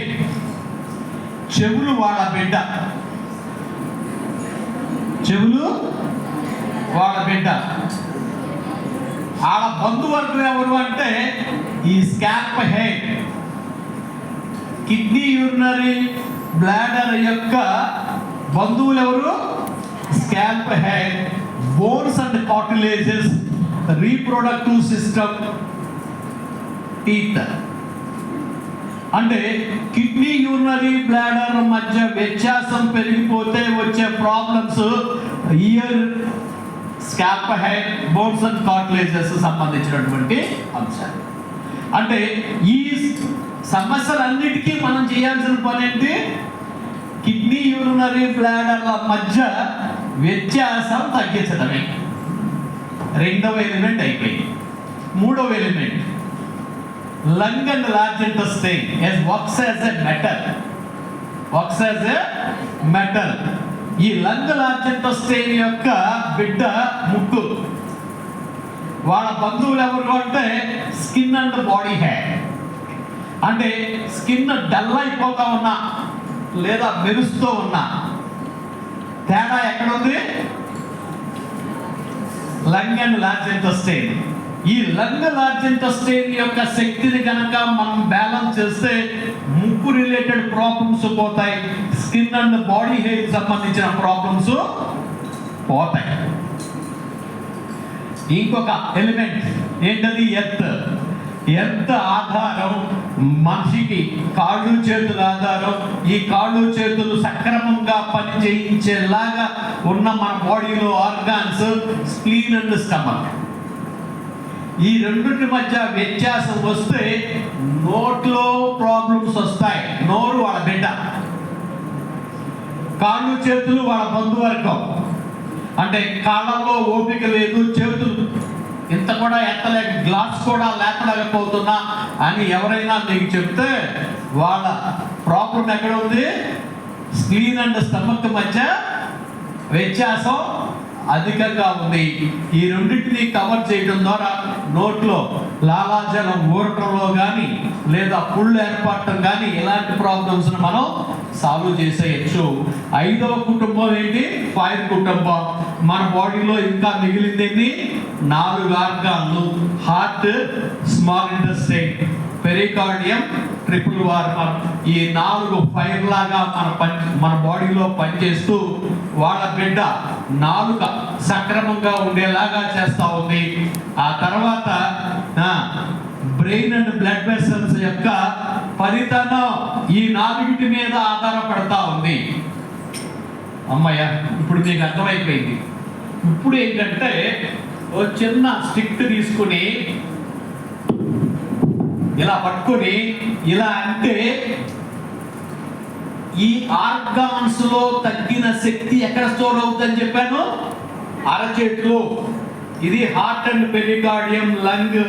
చెవులు వాళ్ళ బిడ్డ. చెవులు వాళ్ళ బిడ్డ. వాళ్ళ బంధువర్గం ఎవరు అంటే ఈ scalp head kidney urinary bladder యొక్క బంధువులు ఎవరు? Scalp head, bones and cartilages, reproductive system, teeth. అంటే కిడ్నీ యూరినరీ బ్లాడర్ మధ్య వ్యత్యాసం పెరిగిపోతే వచ్చే problems year, scalp head, bones and cartilages సంబంధించినటువంటి అంశాలు. అంటే ఈ సమస్యలన్నిటికీ మనం చేయాల్సిన పని ఏంటి? కిడ్నీ యూరినరీ బ్లాడర్ల మధ్య వ్యత్యాసం తగ్గించడమే. రెండవ ఎలిమెంట్ అయిపోయింది. మూడవ element lung and large intestine works as a metal. ఈ లంగ్ లార్జ్ ఇంటెస్టైన్ యొక్క బిడ్డ ముక్కు. వాళ్ళ బంధువులు ఎవరు అంటే స్కిన్ అండ్ బాడీ హెయిర్. అంటే స్కిన్ డల్ అయిపోతా ఉన్నా లేదా మెరుస్తూ ఉన్నా తేడా ఎక్కడుంది? Lung and large intestine. ఈ లంగ్ లార్జ్ ఇంటెస్టైన్ యొక్క శక్తిని కనుక మనం బ్యాలెన్స్ చేస్తే ముక్కు రిలేటెడ్ ప్రాబ్లమ్స్ పోతాయి, స్కిన్ అండ్ బాడీ హెయిర్ సంబంధించిన ప్రాబ్లమ్స్ పోతాయి. ఇంకొక ఎలిమెంట్ ఏంటది? ఎర్త్ ఆధారం మనిషికి కాళ్ళు చేతుల ఆధారం. ఈ కాళ్ళు చేతులు సక్రమంగా పని చేయించేలాగా ఉన్న మన బాడీలో ఆర్గాన్స్ స్ప్లీన్ అండ్ స్టమక్. ఈ రెండింటి మధ్య వ్యత్యాసం వస్తే నోట్లో ప్రాబ్లమ్స్ వస్తాయి. నోరు వాళ్ళ బిడ్డ, కాళ్ళు చేతులు వాళ్ళ బంధువర్గం. అంటే కాళ్ళలో ఓపిక లేదు, చేతులు ఇంత కూడా ఎత్తలేక, గ్లాస్ కూడా లేకలేకపోతున్నా అని ఎవరైనా మీకు చెప్తే వాళ్ళ ప్రాబ్లం ఎక్కడ ఉంది? స్ప్లీన్ అండ్ స్టమక్ మధ్య వ్యత్యాసం అధికంగా ఉంది. ఈ రెండింటిని కవర్ చేయడం ద్వారా నోట్లో లాలాజలం ఊరటంలో కానీ లేదా పుళ్ళు ఏర్పడటం కానీ ఇలాంటి ప్రాబ్లమ్స్ మనం సాల్వ్ చేసేయచ్చు. ఐదవ కుటుంబం ఏంటి? ఫైర్ కుటుంబం. మన బాడీలో ఇంకా మిగిలింది 4 ఆర్గాన్లు: heart, small intestine, pericardium, triple warmer. ఈ 4 ఫైర్ లాగా మన బాడీలో పనిచేస్తూ వాళ్ళ బిడ్డ నాలుక సక్రమంగా ఉండేలాగా చేస్తా ఉంది. ఆ తర్వాత బ్రెయిన్ అండ్ బ్లడ్ వెసల్స్ యొక్క ఫలితనం ఈ 4 మీద ఆధారపడతా ఉంది. అమ్మయ్య, ఇప్పుడు మీకు అర్థమైపోయింది. ఇప్పుడు ఏంటంటే ఓ చిన్న స్టిక్ తీసుకుని ఇలా పట్టుకొని ఇలా అంటే ఈ ఆర్గాన్స్ లో తగ్గిన శక్తి ఎక్కడ స్టోర్ అవుతుందని చెప్పాను? అరచేతిలో. ఇది heart and pericardium, lung,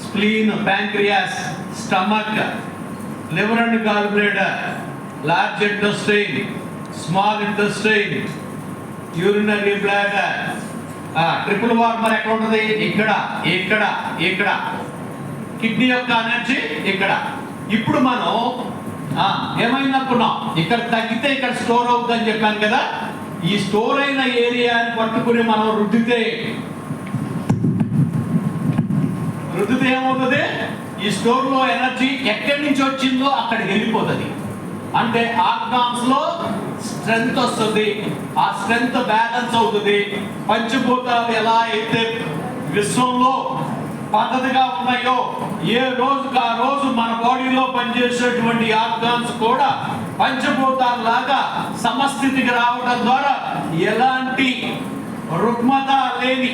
spleen, pancreas, stomach, liver and gall bladder, large intestine, small intestine, urinary bladder. Triple warmer ఎక్కడ ఉంటుంది? ఇక్కడ, ఇక్కడ, ఇక్కడ. కిడ్నీ యొక్క ఎనర్జీ ఇక్కడ. ఇప్పుడు మనం ఏమైందనుకున్నాం? ఇక్కడ తగ్గితే ఇక్కడ స్టోర్ అవుతుందని చెప్పాను కదా. ఈ స్టోర్ అయిన ఏరియాని పట్టుకుని మనం రుద్దితే ఏమవుతుంది? ఈ స్టోర్ లో ఎనర్జీ ఎక్కడి నుంచి వచ్చిందో అక్కడికి వెళ్ళిపోతుంది. అంటే ఆర్గాన్స్ లో స్ట్రెంగ్త్ వస్తుంది, ఆ స్ట్రెంగ్త్ బ్యాలెన్స్ అవుతుంది. పంచభూతాలు ఎలా అయితే విశ్వంలో పద్ధతిగా ఉన్నాయో ఏ రోజుకు ఆ రోజు మన బాడీలో పనిచేసేటువంటి ఆర్గాన్స్ కూడా పంచభూతాల లాగా సమస్థితికి రావడం ద్వారా ఎలాంటి రుగ్మత లేని,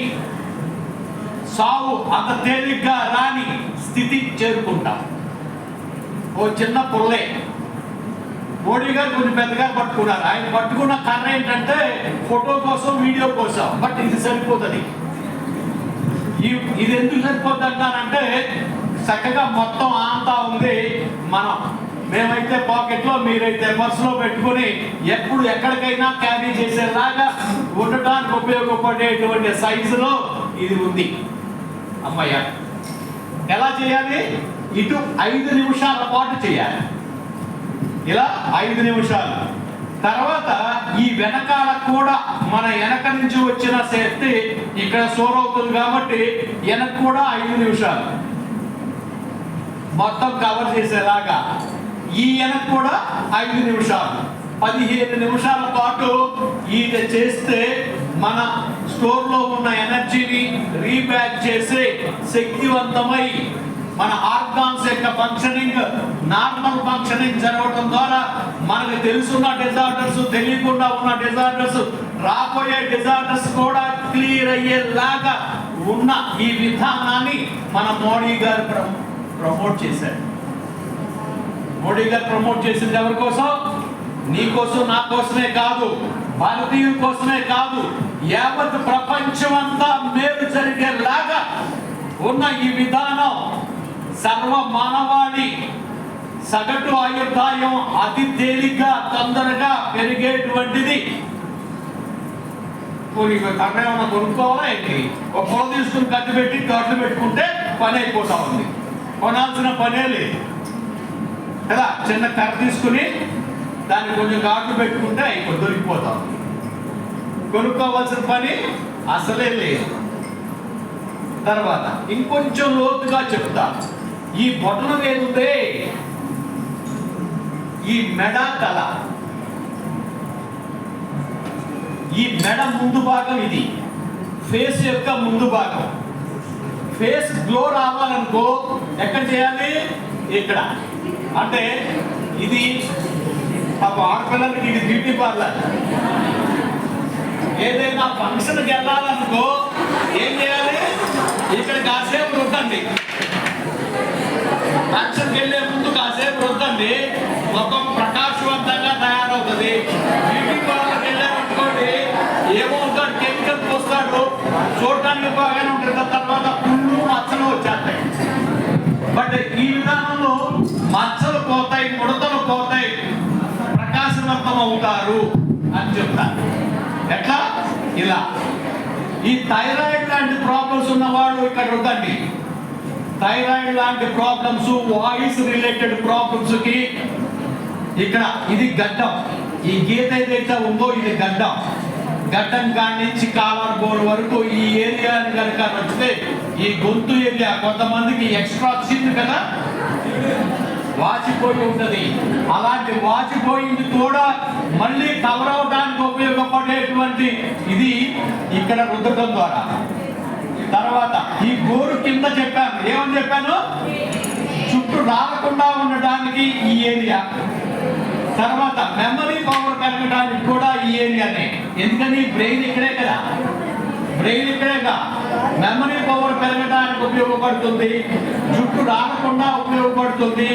సావు అంత తేలిగ్గా రాని స్థితి చేరుకుంటాం. ఓ చిన్న పుల్లే మోడీ గారు కొంచెం పెద్దగా పట్టుకున్నారు. ఆయన పట్టుకున్న కర్ర ఏంటంటే ఫోటో కోసం, వీడియో కోసం. బట్ ఇది సరిపోతుంది. ఇది ఎందుకు సరిపోతుంది అంటానంటే చక్కగా మొత్తం అంతా ఉంది. మేమైతే పాకెట్లో, మీరైతే పర్సులో పెట్టుకుని ఎప్పుడు ఎక్కడికైనా క్యారీ చేసేలాగా ఉండటానికి ఉపయోగపడేటువంటి సైజులో ఇది ఉంది. అమ్మయ్య, ఎలా చేయాలి? ఇటు 5 నిమిషాల పాటు చేయాలి. ఇలా 5 నిమిషాలు. తర్వాత ఈ వెనకాల కూడా మన వెనక నుంచి వచ్చిన శక్తి ఇక్కడ స్టోర్ అవుతుంది కాబట్టి వెనక కూడా 5 నిమిషాలు. మొత్తం కవర్ చేసేలాగా ఈయన కూడా 5 నిమిషాలు 15 నిమిషాల పాటు ఈయన చేస్తే మన స్టోర్లో ఉన్న ఎనర్జీని రీబ్యాక్ చేసే శక్తివంతమై మన ఆర్గాన్స్ యొక్క ఫంక్షనింగ్ నార్మల్ ఫంక్షనింగ్ జరగడం ద్వారా మనకు తెలుసున్న డిజార్డర్స్, తెలియకుండా ఉన్న డిజార్డర్స్, రాబోయే డిజార్డర్స్ కూడా క్లియర్ అయ్యేలాగా ఉన్న ఈ విధానాన్ని మన మోడీ గారు ప్రమోట్ చేశారు. మోడీ గారు ప్రమోట్ చేసింది ఎవరి కోసం? నీ కోసం, నా కోసమే కాదు, భారతీయుల కోసమే కాదు, యావత్ ప్రపంచం అంతా మేలు జరిగేలాగా ఉన్న ఈ విధానం సర్వ మానవాళి సగటు ఆయుర్దాయం అతి తేలిగ్గా తొందరగా పెరిగేటువంటిది. ఏమన్నా కొనుక్కోవాలా ఏంటి? ఒక పొలం తీసుకుని కత్తి పెట్టి తోటలు పెట్టుకుంటే పని అయిపోతా ఉంది. కొనాల్సిన పనే లేదు కదా. చిన్న కర్ర తీసుకుని దాన్ని కొంచెం ఘాట్లు పెట్టుకుంటే అయిపోయి దొరికిపోతాం. కొనుక్కోవాల్సిన పని అసలే లేదు. తర్వాత ఇంకొంచెం లోతుగా చెప్తా. ఈ బొటన వేలుందే, ఈ మెడ తల, ఈ మెడ ముందు భాగం, ఇది ఫేస్ యొక్క ముందు భాగం. ఫేస్ గ్లో రావాలనుకో ఎక్కడ చేయాలి? ఇక్కడ. అంటే ఇది ఆడపిల్లలకి ఇది బ్యూటీ పార్లర్. ఏదైనా ఫంక్షన్కి వెళ్ళాలనుకో ఏం చేయాలి? ఇక్కడ కాసేపు రుద్దండి. ఫంక్షన్కి వెళ్ళే ముందు కాసేపు రుద్దండి, ముఖం ప్రకాశవంతంగా తయారవుతుంది. బ్యూటీ పార్లర్కి వెళ్ళామనుకోండి ఏమవుతాడు, కెమికల్ పోస్తాడు, చూడటానికి బాగానే ఉంటుంది, తర్వాత పుళ్ళు మచ్చలు వచ్చేస్తాయి. బట్ ఈ విధానంలో మచ్చలు పోతాయి, ముడతలు పోతాయి, ప్రకాశవంతం అవుతారు అని చెప్తారు. ఎట్లా? ఇలా. ఈ థైరాయిడ్ లాంటి ప్రాబ్లమ్స్ ఉన్నవాళ్ళు ఇక్కడ రుద్దండి. థైరాయిడ్ లాంటి ప్రాబ్లమ్స్, వాయిస్ రిలేటెడ్ ప్రాబ్లమ్స్ కి ఇక్కడ ఇది గడ్డం. ఈ గీత ఏదైతే ఉందో ఇది గడ్డం. గడ్డం కాడి నుంచి కాలర్ బోన్ వరకు ఈ ఏరియాని కనుక వస్తే ఈ గొంతు ఏరియా కొంతమందికి ఎక్స్ట్రా వచ్చింది కదా, వాచిపోయి ఉంటుంది. అలాంటి వాచిపోయింది కూడా మళ్ళీ కవర్ అవడానికి ఉపయోగపడేటువంటి ఇది ఇక్కడ రుద్దడం ద్వారా. తర్వాత ఈ గోరు కింద చెప్పాను, ఏమని చెప్పాను? చుట్టూ రాకుండా ఉండడానికి ఈ ఏరియా. తర్వాత మెమరీ పవర్ పెరగడానికి కూడా ఈ ఏరియానే. ఎందుకని బ్రెయిన్ ఇక్కడే కదా, బ్రెయిన్ ఇక్కడేగా. మెమరీ పవర్ పెరగడానికి ఉపయోగపడుతుంది, జుట్టు రాకుండా ఉపయోగపడుతుంది,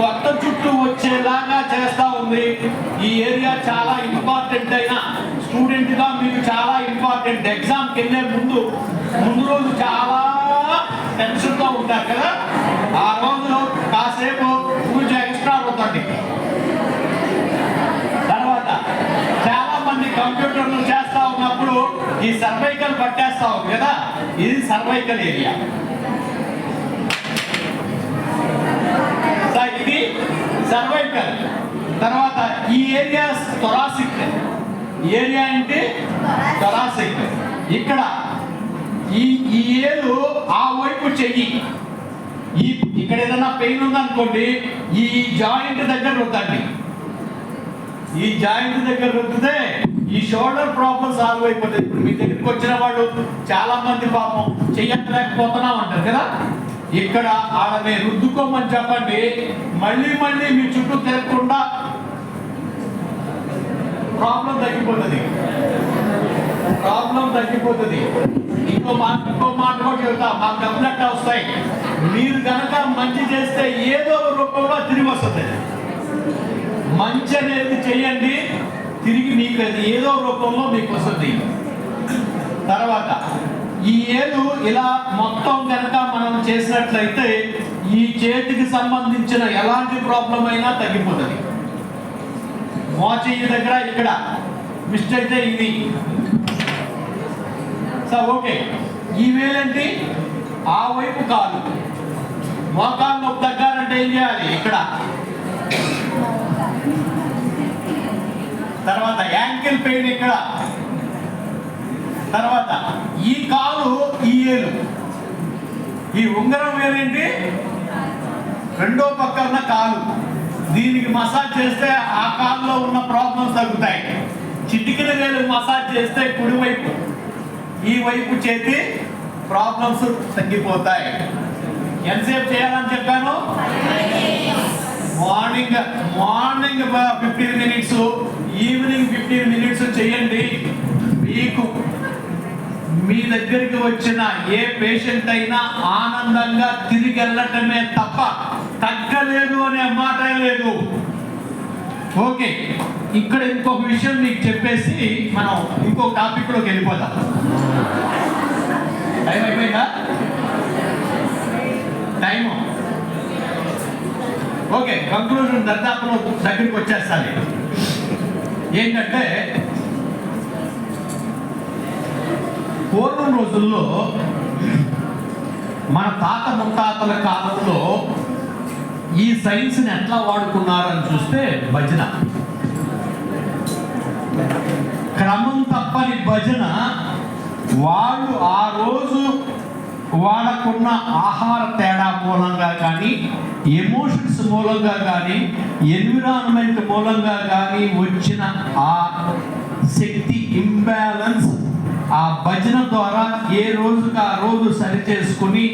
కొత్త జుట్టు వచ్చేలాగా చేస్తూ ఉంది. ఈ ఏరియా చాలా ఇంపార్టెంట్. అయినా స్టూడెంట్గా మీకు చాలా ఇంపార్టెంట్. ఎగ్జామ్కి వెళ్ళే ముందు రోజు చాలా టెన్షన్తో ఉంటారు కదా, ఆ రోజులో కాసేపు కొంచెం ఎక్స్ట్రా అవుతుంది. తర్వాత చాలా మంది కంప్యూటర్లు చేస్తా ఉన్నప్పుడు ఈ సర్వైకల్ పట్టేస్తా ఉంది కదా, ఇది సర్వైకల్ ఏరియా. ఇది సర్వైకల్. తర్వాత ఈ ఏరియా థొరాసిక్ ఏరియా అంటే థొరాసిక్. ఇక్కడ ఈ ఏలు ఆ వైపు చెయ్యి. ఇక్కడ ఏదైనా పెయిన్ ఉందనుకోండి ఈ జాయింట్ దగ్గర రుద్దండి. ఈ జాయింట్ దగ్గర రుద్దితే ఈ షోల్డర్ ప్రాబ్లమ్ సాల్వ్ అయిపోతుంది. ఇప్పుడు మీ దగ్గరికి వచ్చిన వాళ్ళు చాలా మంది పాపం చెయ్యలేకపోతున్నాం అంటారు కదా, ఇక్కడ ఆడనే రుద్దుకోమని చెప్పండి. మళ్ళీ మీ చుట్టూ తిరగకుండా ప్రాబ్లం తగ్గిపోతుంది. ఇంకో మాట కూడా చెబుతా, మాకు డబ్బులు ఎట్టా వస్తాయి? మీరు కనుక మంచి చేస్తే ఏదో రూపంలో తిరిగి వస్తుంది. మంచి అనేది చెయ్యండి, తిరిగి మీకు అది ఏదో రూపంలో మీకు వస్తుంది. తర్వాత ఈ ఏలు ఇలా మొత్తం కనుక మనం చేసినట్లయితే ఈ చేతికి సంబంధించిన ఎలాంటి ప్రాబ్లం అయినా తగ్గిపోతుంది. మోచెయ్యి దగ్గర ఇక్కడ మిస్ట్ అయితే ఇది ఓకే. ఈ వేలేంటి? ఆ వైపు కాలు. మోకాలు నొప్పి తగ్గాలంటే ఏం చేయాలి? ఇక్కడ. తర్వాత యాంకిల్ పెయిన్ ఇక్కడ. తర్వాత ఈ కాలు, ఈ ఏలు, ఈ ఉంగరం వేలేంటి? రెండో పక్కన కాలు. దీనికి మసాజ్ చేస్తే ఆ కాలులో ఉన్న ప్రాబ్లమ్స్ తగ్గుతాయి. చిటికిన వేలు మసాజ్ చేస్తే కుడివైపు ఈ వైపు చేతి ప్రాబ్లమ్స్ తగ్గిపోతాయి. ఎంతసేపు చేయాలని చెప్పాను? మార్నింగ్ 15 మినిట్స్, ఈవినింగ్ 15 మినిట్స్ చేయండి. మీకు మీ దగ్గరికి వచ్చిన ఏ పేషెంట్ అయినా ఆనందంగా తిరిగి వెళ్ళటమే తప్ప తగ్గలేదు అనే మాట లేదు. ఓకే, ఇక్కడ ఇంకొక విషయం మీకు చెప్పేసి మనం ఇంకొక టాపిక్లోకి వెళ్ళిపోదాం. టైం అయిపోయిందా? టైము ఓకే, కంక్లూజన్ దర్దాపులో దగ్గరికి వచ్చేస్తాను. ఏంటంటే పూర్వం రోజుల్లో మన తాత ముత్తాతల కాలంలో ఈ సైన్స్ని ఎట్లా వాడుకున్నారని చూస్తే భజన, క్రమం తప్పని భజన. వాళ్ళు ఆ రోజు వాళ్ళకున్న ఆహార తేడా మూలంగా కానీ, ఎమోషన్స్ మూలంగా కానీ, ఎన్విరాన్మెంట్ మూలంగా కానీ వచ్చిన ఆ శక్తి ఇంబ్యాలెన్స్ ఆ భజన ద్వారా ఏ రోజుకి ఆ రోజు సరి చేసుకుని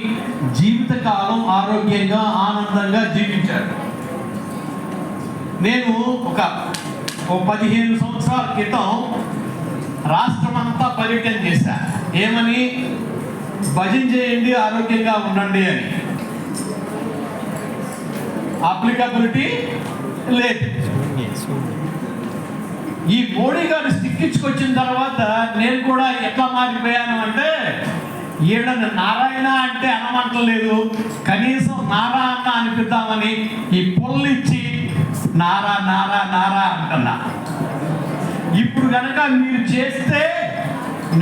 జీవితకాలం ఆరోగ్యంగా ఆనందంగా జీవించారు. నేను ఒక 15 సంవత్సరాల క్రితం రాష్ట్రమంతా పర్యటన చేశాను. ఏమని? భజన చేయండి, ఆరోగ్యంగా ఉండండి అని. అప్లికబిలిటీ లేదు. ఈ మోడీ గారు స్టిక్ ఇచ్చుకొచ్చిన తర్వాత నేను కూడా ఎట్లా మారిపోయాను అంటే, ఈడని నారాయణ అంటే అనమంటలేదు, కనీసం నారా అన్న అనిపిద్దామని ఈ పొల్లు ఇచ్చి నారా నారా నారా అంటున్నా. ఇప్పుడు కనుక మీరు చేస్తే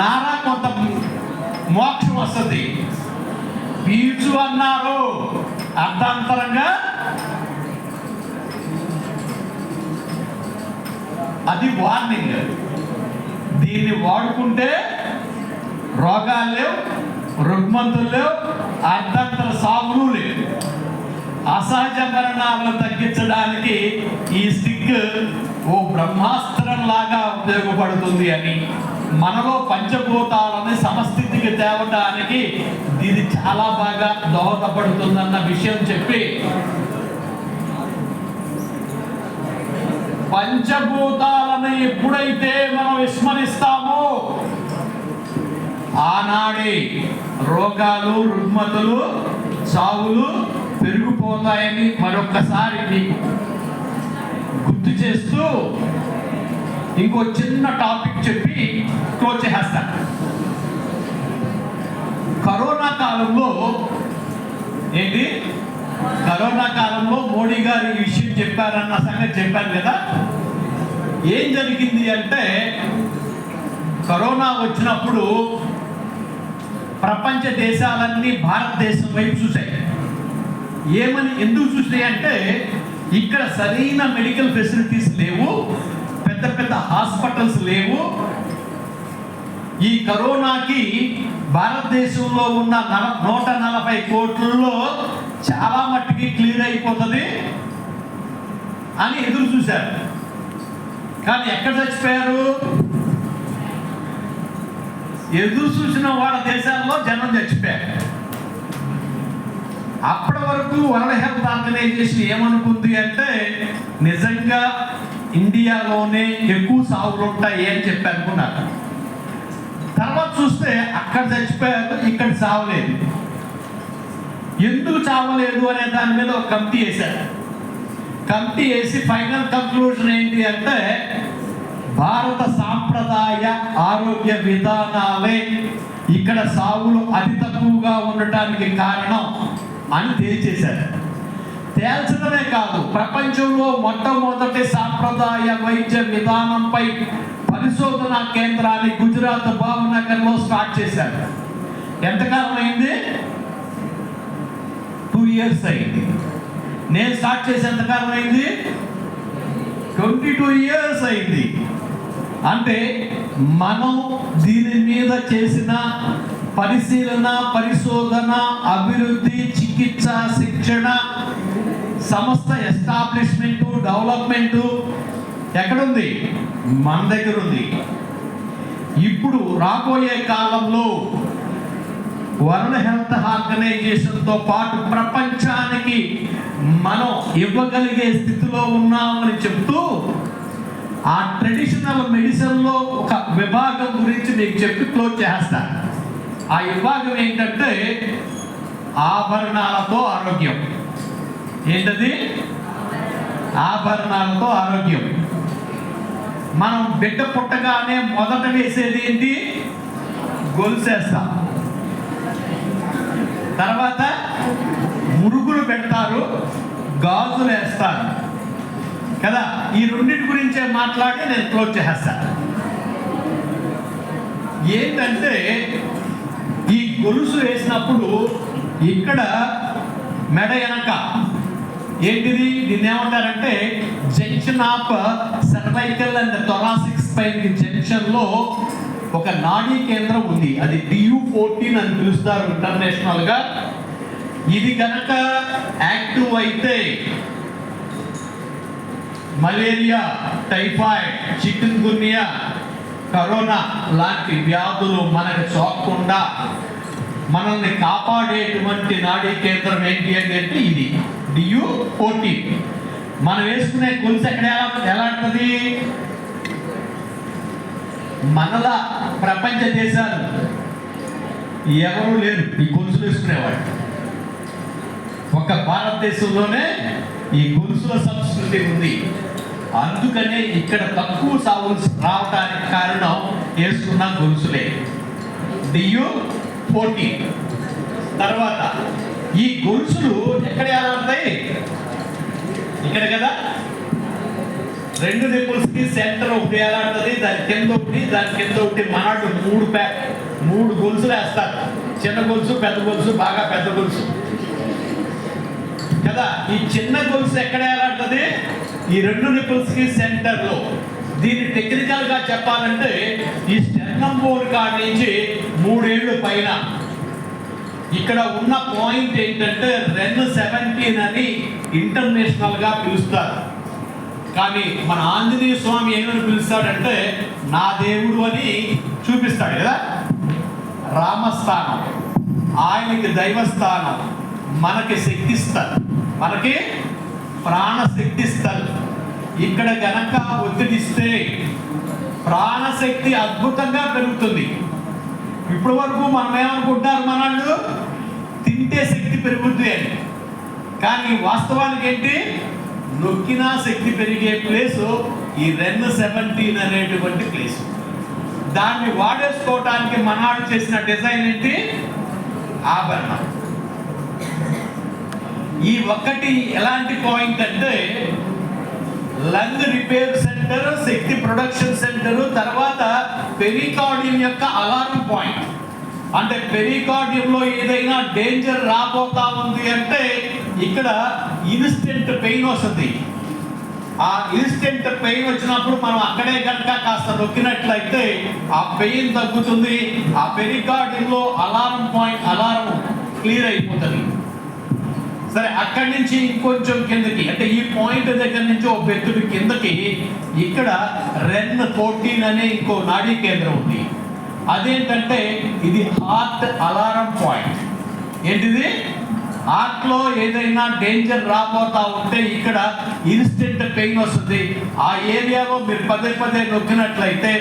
నారా కొంత మోక్షం వస్తుంది. పీచు అన్నారు అర్థాంతరంగా, అది వార్నింగ్. దీన్ని వాడుకుంటే రోగాలు లేవు, రుగ్మతులు లేవు, అర్ధంతర సాగులు లేవు. అసహజ మరణాలను తగ్గించడానికి ఈ స్టిక్ ఓ బ్రహ్మాస్త్రం లాగా ఉపయోగపడుతుంది అని, మనలో పంచభూతాలని సమస్థితికి తేవడానికి ఇది చాలా బాగా దోహదపడుతుందన్న విషయం చెప్పి, పంచభూతాలను ఎప్పుడైతే మనం విస్మరిస్తామో ఆనాడే రోగాలు, రుగ్మతులు, చావులు పెరిగిపోతాయని మరొక్కసారి మీకు గుర్తు చేస్తూ ఇంకో చిన్న టాపిక్ చెప్పి క్లోజ్ చేస్తాను. కరోనా కాలంలో ఏంటి? కరోనా కాలంలో మోడీ గారు ఈ విషయం చెప్పారన్న సంగతి చెప్పాను కదా. ఏం జరిగింది అంటే, కరోనా వచ్చినప్పుడు ప్రపంచ దేశాలన్నీ భారతదేశం వైపు చూశాయి. ఏమని, ఎందుకు చూసాయి అంటే, ఇక్కడ సరైన మెడికల్ ఫెసిలిటీస్ లేవు, పెద్ద పెద్ద హాస్పిటల్స్ లేవు. ఈ కరోనాకి భారతదేశంలో ఉన్న 140 కోట్లలో చాలా మట్టుకి క్లియర్ అయిపోతుంది అని ఎదురు చూశారు. కానీ ఎక్కడ చచ్చిపోయారు? ఎదురు చూసిన వాళ్ళ దేశాల్లో జనం చచ్చిపోయారు. అప్పటి వరకు వరల్డ్ హెల్త్ ఆర్గనైజేషన్ ఏమనుకుంది అంటే, నిజంగా ఇండియాలోనే ఎక్కువ సాగులు ఉంటాయి అని చెప్పి అనుకున్నారు. తర్వాత చూస్తే అక్కడ చచ్చిపోయారు, ఇక్కడ చావలేదు. ఎందుకు చావలేదు అనే దాని మీద ఒక కమిటీ వేశారు. కమిటీ వేసి ఫైనల్ కంక్లూజన్ ఏంటి అంటే, భారత సాంప్రదాయ ఆరోగ్య విధానాలే ఇక్కడ సాగులు అతి తక్కువగా ఉండటానికి కారణం అని తేల్చేశారు. తేల్చడమే కాదు, ప్రపంచంలో మొట్టమొదటి సాంప్రదాయ వైద్య విధానంపై పరిశోధనా కేంద్రాన్ని గుజరాత్ భావనగర్లో స్టార్ట్ చేశారు. ఎంతకాలం అయింది? 2 years అయింది. నేను స్టార్ట్ చేసి ఎంతకాలం అయింది? 22 years అయింది. అంటే మనం దీని మీద చేసిన పరిశీలన, పరిశోధన, అభివృద్ధి, చికిత్స, శిక్షణ సంస్థ ఎస్టాబ్లిష్మెంటు, డెవలప్మెంటు ఎక్కడుంది? మన దగ్గర ఉంది. ఇప్పుడు రాబోయే కాలంలో వరల్డ్ హెల్త్ ఆర్గనైజేషన్తో పాటు ప్రపంచానికి మనం ఇవ్వగలిగే స్థితిలో ఉన్నామని చెప్తూ ఆ ట్రెడిషనల్ మెడిసిన్లో ఒక విభాగం గురించి మీకు చెప్పి క్లోజ్ చేస్తాను. ఆ విభాగం ఏంటంటే ఆభరణాలతో ఆరోగ్యం. ఏంటది? ఆభరణాలతో ఆరోగ్యం. మనం బిడ్డ పుట్టగానే మొదట వేసేది ఏంటి? గొలుసేస్తాం. తర్వాత మురుగులు పెడతారు, గాజులు వేస్తారు కదా. ఈ రెండింటి గురించే మాట్లాడి నేను క్లోజ్ చేస్తాను. ఏంటంటే ఈ గొలుసు వేసినప్పుడు ఇక్కడ మెడ వెనక ఏంటిది? దీన్ని ఏమంటారంటే junction of cervical and thoracic spine జంక్షన్లో ఒక నాడీ కేంద్రం ఉంది. అది DU14 అని పిలుస్తారు ఇంటర్నేషనల్గా. ఇది కనుక యాక్టివ్ అయితే మలేరియా, టైఫాయిడ్, చికెన్ గున్యా, కరోనా లాంటి వ్యాధులు మనకు సోకకుండా మనల్ని కాపాడేటువంటి నాడీ కేంద్రం ఏంటి అంటే ఇది DU14. మనం వేసుకునే గొలుసు ఎక్కడ ఎలాంటిది? మనలా ప్రపంచ దేశాలు ఎవరు లేరు ఈ గొలుసులు వేసుకునేవాడు. ఒక భారతదేశంలోనే ఈ గొలుసుల సంస్కృతి ఉంది. అందుకనే ఇక్కడ తక్కువ సాగులు రావడానికి కారణం వేసుకున్న గొలుసులే. DU14. తర్వాత ఈ గొలుసులు ఎక్కడ ఏలాడతాయి? ఇక్కడ కదా. రెండు నిపుల్స్కి సెంటర్ ఒకటి ఏలాడుతుంది, దాని కింద ఒకటి, దాని కింద ఒకటి. మనాడు మూడు గొలుసులు వేస్తారు. చిన్న గొలుసు, పెద్ద గొలుసు, బాగా పెద్ద గొలుసు కదా. ఈ చిన్న గొలుసు ఎక్కడ ఏలాడుతుంది? ఈ రెండు నిపుల్స్కి సెంటర్లో. దీన్ని టెక్నికల్గా చెప్పాలంటే ఈ స్టెర్నమ్ బోన్ కాడ నుంచి 3 ఏళ్ళు పైన ఇక్కడ ఉన్న పాయింట్ ఏంటంటే REN17 అని ఇంటర్నేషనల్గా పిలుస్తారు. కానీ మన ఆంజనేయ స్వామి ఏమని పిలుస్తాడంటే నా దేవుడు అని చూపిస్తాడు కదా. రామస్థానం, ఆయనకి దైవస్థానం, మనకి శక్తిస్తారు, మనకి ప్రాణశక్తిస్తారు. ఇక్కడ గనక ఒత్తిడిస్తే ప్రాణశక్తి అద్భుతంగా పెరుగుతుంది. ఇప్పటి వరకు మనం ఏమనుకుంటారు, మనల్ని తింటే శక్తి పెరుగుద్ది అని. కానీ వాస్తవానికి ఏంటి? నొక్కినా శక్తి పెరిగే ప్లేసు ఈ REN17 అనేటువంటి ప్లేసు. దాన్ని వాడేసుకోవటానికి మనాడు చేసిన డిజైన్ ఏంటి? ఆభరణం. ఈ ఒక్కటి ఎలాంటి పాయింట్ అంటే లంగ్ రిపేర్ సెంటర్, శక్తి ప్రొడక్షన్ సెంటర్, తర్వాత పెరికార్డియం యొక్క అలారం పాయింట్. అంటే పెరికార్డియంలో ఏదైనా డేంజర్ రాబోతా ఉంది అంటే ఇక్కడ ఇన్స్టెంట్ పెయిన్ వస్తుంది. ఆ ఇన్స్టెంట్ పెయిన్ వచ్చినప్పుడు మనం అక్కడే కనుక కాస్త నొక్కినట్లయితే ఆ పెయిన్ తగ్గుతుంది. ఆ పెరికార్డియంలో అలారం క్లియర్ అయిపోతుంది. సరే, అక్కడి నుంచి ఇంకొంచెం కిందకి, అంటే ఈ పాయింట్ దగ్గర నుంచి ఒక బెత్తుడి కిందకి ఇక్కడ REN14 అనే ఇంకో నాడీ కేంద్రం ఉంది. అదేంటంటే ఇది హార్ట్ అలారం పాయింట్. ఏంటిది? హార్ట్లో ఏదైనా డేంజర్ రాబోతా ఉంటే ఇక్కడ ఇన్స్టెంట్ పెయిన్ వస్తుంది. ఆ ఏరియాలో మీరు పదే నొక్కినట్లయితే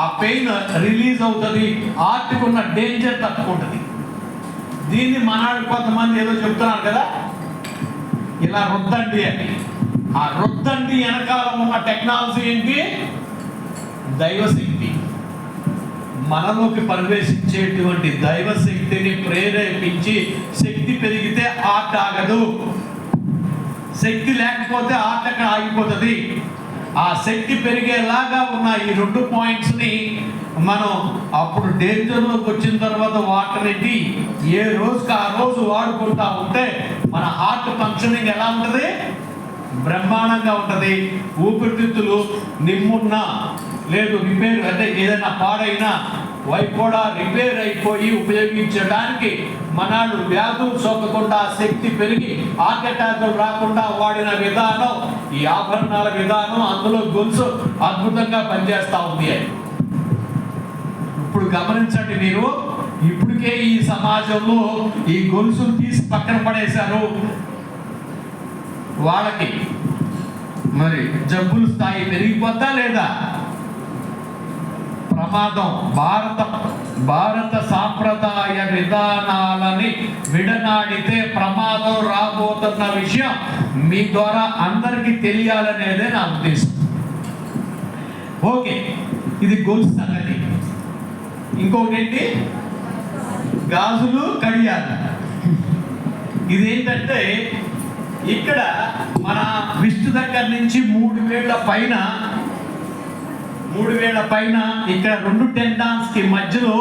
ఆ పెయిన్ రిలీజ్ అవుతుంది. హార్ట్కి ఉన్న డేంజర్ తట్టుకుంటుంది. దీన్ని మనాడు కొంతమంది ఏదో చెప్తున్నారు కదా, ఇలా రుద్దండి అని. ఆ రుద్దండి వెనకాల ఉన్న టెక్నాలజీ ఏంటి? దైవశక్తి. మనలోకి ప్రవేశించేటువంటి దైవశక్తిని ప్రేరేపించి శక్తి పెరిగితే హార్ట్ ఆగదు. శక్తి లేకపోతే హార్ట్ అక్కడ ఆగిపోతుంది. ఆ శక్తి పెరిగేలాగా ఉన్న ఈ 2 పాయింట్స్ని మనం అప్పుడు డేంజర్లోకి వచ్చిన తర్వాత వాటర్ని ఏ రోజుకి ఆ రోజు వాడుకుంటా ఉంటే మన హార్ట్ ఫంక్షనింగ్ ఎలా ఉంటుంది? బ్రహ్మాండంగా ఉంటుంది. ఊపిరితిత్తులు నిమ్మున్నా లేదు రిపేర్ అంటే ఏదైనా పాడైనా అవి కూడా రిపేర్ అయిపోయి ఉపయోగించడానికి మనాడు వ్యాధులు సోకకుండా శక్తి పెరిగి హార్ట్ అటాకులు రాకుండా వాడిన విధానం ఈ ఆభరణాల విధానం, అందులో గొలుసు అద్భుతంగా పనిచేస్తూ ఉంది అని. ఇప్పుడు గమనించండి మీరు, ఇప్పటికే ఈ సమాజంలో ఈ గొలుసులు తీసి పక్కన పడేశారు. వాళ్ళకి మరి జబ్బుల స్థాయి పెరిగిపోతా లేదా? ప్రమాదం. భారత సాంప్రదాయ విధానాలని విడనాడితే ప్రమాదం రాబోతున్న విషయం మీ ద్వారా అందరికీ తెలియాలనేదే నా ఉద్దేశం. ఓకే, ఇది గొలుసు సంగతి. ఇంకొకటి ఏంటి? గాజులు, కడియాలు. ఇదేంటంటే ఇక్కడ మన విష్ణు దగ్గర నుంచి 3000 పైన ఇక్కడ 2 టెండాన్స్ కి మధ్యలో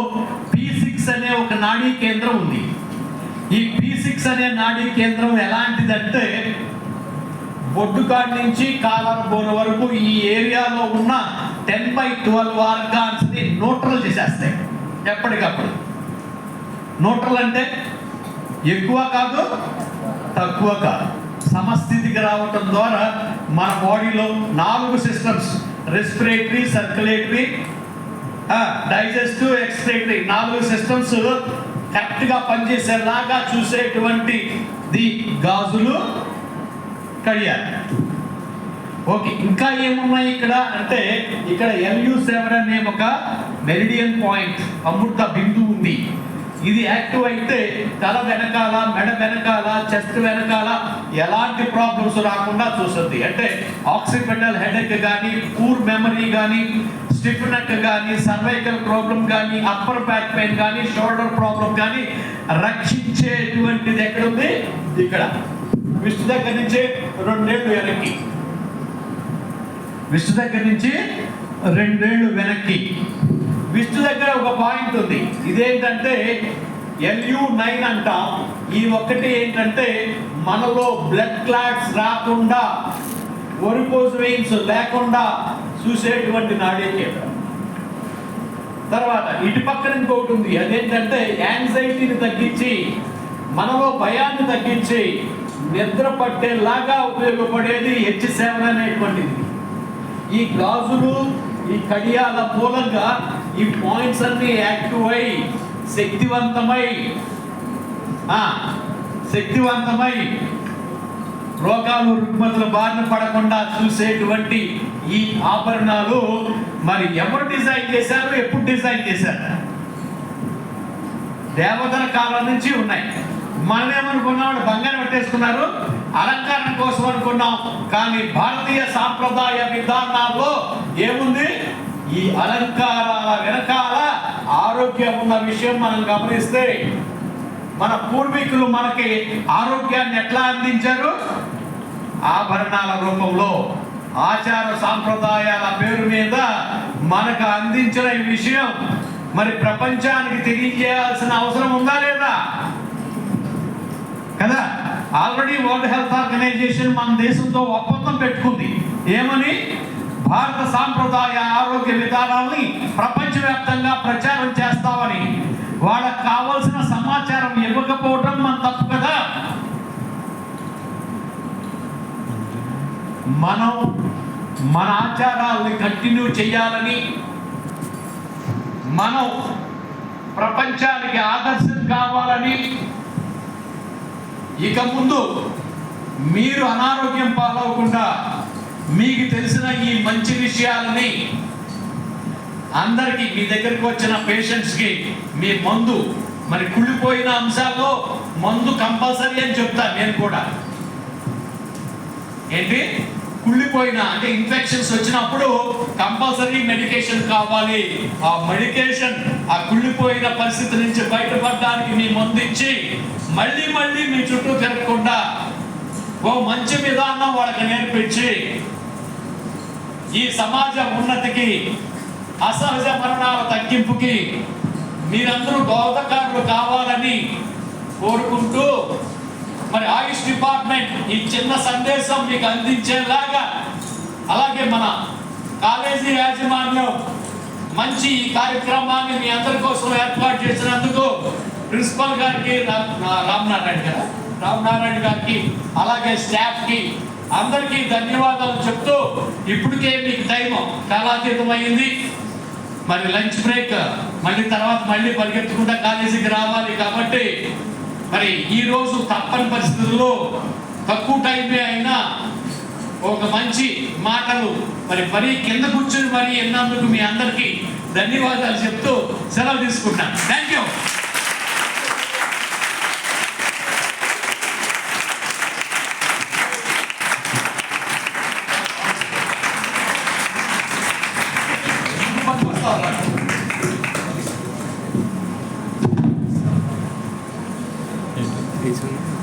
P6 అనే ఒక నాడీ కేంద్రం ఉంది. ఈ P6 అనే నాడీ కేంద్రం ఎలాంటిదంటే బొడ్డుకాడి నుంచి కాలర్ బోన్ వరకు ఈ ఏరియాలో ఉన్న 10/12 ఆర్గాన్స్ ని న్యూట్రల్ చేసేస్తాయి ఎప్పటికప్పుడు. న్యూట్రల్ అంటే ఎక్కువ కాదు, తక్కువ కాదు, సమస్థితికి రావటం ద్వారా మన బాడీలో 4 systems, respiratory, circulatory, digestive, excretory, 4 systems కరెక్ట్గా పనిచేసేలాగా చూసేటువంటి ది గాజులు, కడియాలు. ఓకే, ఇంకా ఏమున్నాయి ఇక్కడ అంటే ఇక్కడ LU7 అనే ఒక మెరిడియన్ పాయింట్, అమృత బిందువు ఉంది. ఇది యాక్టివ్ అయితే తల వెనకాల, మెడ వెనకాల, చెస్ట్ వెనకాల ఎలాంటి ప్రాబ్లమ్స్ రాకుండా చూస్తుంది. అంటే ఆక్సిపిటల్ హెడేక్ కానీ, పూర్ మెమరీ కానీ, స్టిఫ్ నెక్ కానీ, సర్వైకల్ ప్రాబ్లం కానీ, అప్పర్ బ్యాక్ పెయిన్ కానీ, షోల్డర్ ప్రాబ్లం కానీ రక్షించేటువంటిది ఎక్కడుంది? ఇక్కడ విష్ణు దగ్గర నుంచి 2 ఏళ్ళు వెనక్కి, విష్ణు దగ్గర నుంచి 2 ఏళ్ళు వెనక్కి. విష్ణు దగ్గర ఒక పాయింట్ ఉంది. ఇదేంటంటే LU9 అంటాం. ఈ ఒక్కటి ఏంటంటే మనలో బ్లడ్ క్లాట్స్ రాకుండా, ఒరికోజ్ వెయిన్స్ లేకుండా చూసేటువంటి నాడీ కేంద్రం. తర్వాత ఇటు పక్కన ఇంకొకటి ఉంది. అదేంటంటే యాంగ్జైటీని తగ్గించి, మనలో భయాన్ని తగ్గించి నిద్ర పట్టేలాగా ఉపయోగపడేది H7 అనేటువంటిది. ఈ గాజులు, ఈ కడియాల మూలంగా ఈ పాయింట్స్ అన్ని యాక్టివ్ అయి శక్తివంతమై రోగాలు, రుగ్మతల బారిన పడకుండా చూసేటువంటి ఈ ఆభరణాలు మరి ఎవరు డిజైన్ చేశారు, ఎప్పుడు డిజైన్ చేశారు? దేవతల కాలం నుంచి ఉన్నాయి. మనం ఏమనుకున్నాం? బంగారం పెట్టేసుకున్నారు, అలంకరణ కోసం అనుకున్నాం. కానీ భారతీయ సాంప్రదాయ విధానాల్లో ఏముంది? ఈ అలంకారాల వెనకాల ఆరోగ్యం ఉన్న విషయం మనం గమనిస్తే, మన పూర్వీకులు మనకి ఆరోగ్యాన్ని ఎట్లా అందించారు? ఆభరణాల రూపంలో, ఆచార సాంప్రదాయాల పేరు మీద మనకు అందించిన ఈ విషయం మరి ప్రపంచానికి తెలియజేయాల్సిన అవసరం ఉందా లేదా? కదా, ఆల్రెడీ వరల్డ్ హెల్త్ ఆర్గనైజేషన్ మన దేశంతో ఒప్పందం పెట్టుకుంది. ఏమని? భారత సాంప్రదాయ ఆరోగ్య విధానాల్ని ప్రపంచవ్యాప్తంగా ప్రచారం చేస్తామని. వాళ్ళకు కావాల్సిన సమాచారం ఇవ్వకపోవడం మన తప్పు కదా. మనం మన ఆచారాలని కంటిన్యూ చేయాలని, మనం ప్రపంచానికి ఆదర్శం కావాలని, ఇక ముందు మీరు అనారోగ్యం పాలవకుండా మీకు తెలిసిన ఈ మంచి విషయాలని అందరికీ, మీ దగ్గరికి వచ్చిన పేషెంట్స్కి మీ మందు మరి కుళ్ళిపోయిన అంశాల్లో మందు కంపల్సరీ అని చెప్తాను నేను కూడా. ఏంటి? కుళ్ళిపోయిన అంటే ఇన్ఫెక్షన్స్ వచ్చినప్పుడు కంపల్సరీ మెడికేషన్ కావాలి. ఆ మెడికేషన్ ఆ కుళ్ళిపోయిన పరిస్థితి నుంచి బయటపడడానికి మీ మందు ఇచ్చి మళ్ళీ మీ చుట్టూ తిరగకుండా ఓ మంచి విధానం వాళ్ళకి నేర్పించి ఈ సమాజ ఉన్నతికి, అసహజ మరణాల తగ్గింపుకి మీరందరూ దోహదకారులు కావాలని కోరుకుంటూ, మరి ఆయుష్ డిపార్ట్మెంట్ ఈ చిన్న సందేశం మీకు అందించేలాగా, అలాగే మన కాలేజీ యాజమాన్యం మంచి ఈ కార్యక్రమాన్ని మీ అందరి కోసం ఏర్పాటు చేసినందుకు ప్రిన్సిపల్ గారికి, రామనారాయణ గారికి, అలాగే స్టాఫ్కి అందరికీ ధన్యవాదాలు చెప్తూ, ఇప్పటికే మీకు టైం కాలాతీతం అయింది. మరి లంచ్ బ్రేక్ మళ్ళీ తర్వాత మళ్ళీ పరిగెత్తుకుంటా కాలేజీకి రావాలి కాబట్టి మరి ఈరోజు తప్పని పరిస్థితుల్లో తక్కువ టైమే అయినా ఒక మంచి మాటలు మరి కింద కూర్చొని మరి ఎన్నందుకు మీ అందరికీ ధన్యవాదాలు చెప్తూ సెలవు తీసుకుంటాను. Thank you. Peace.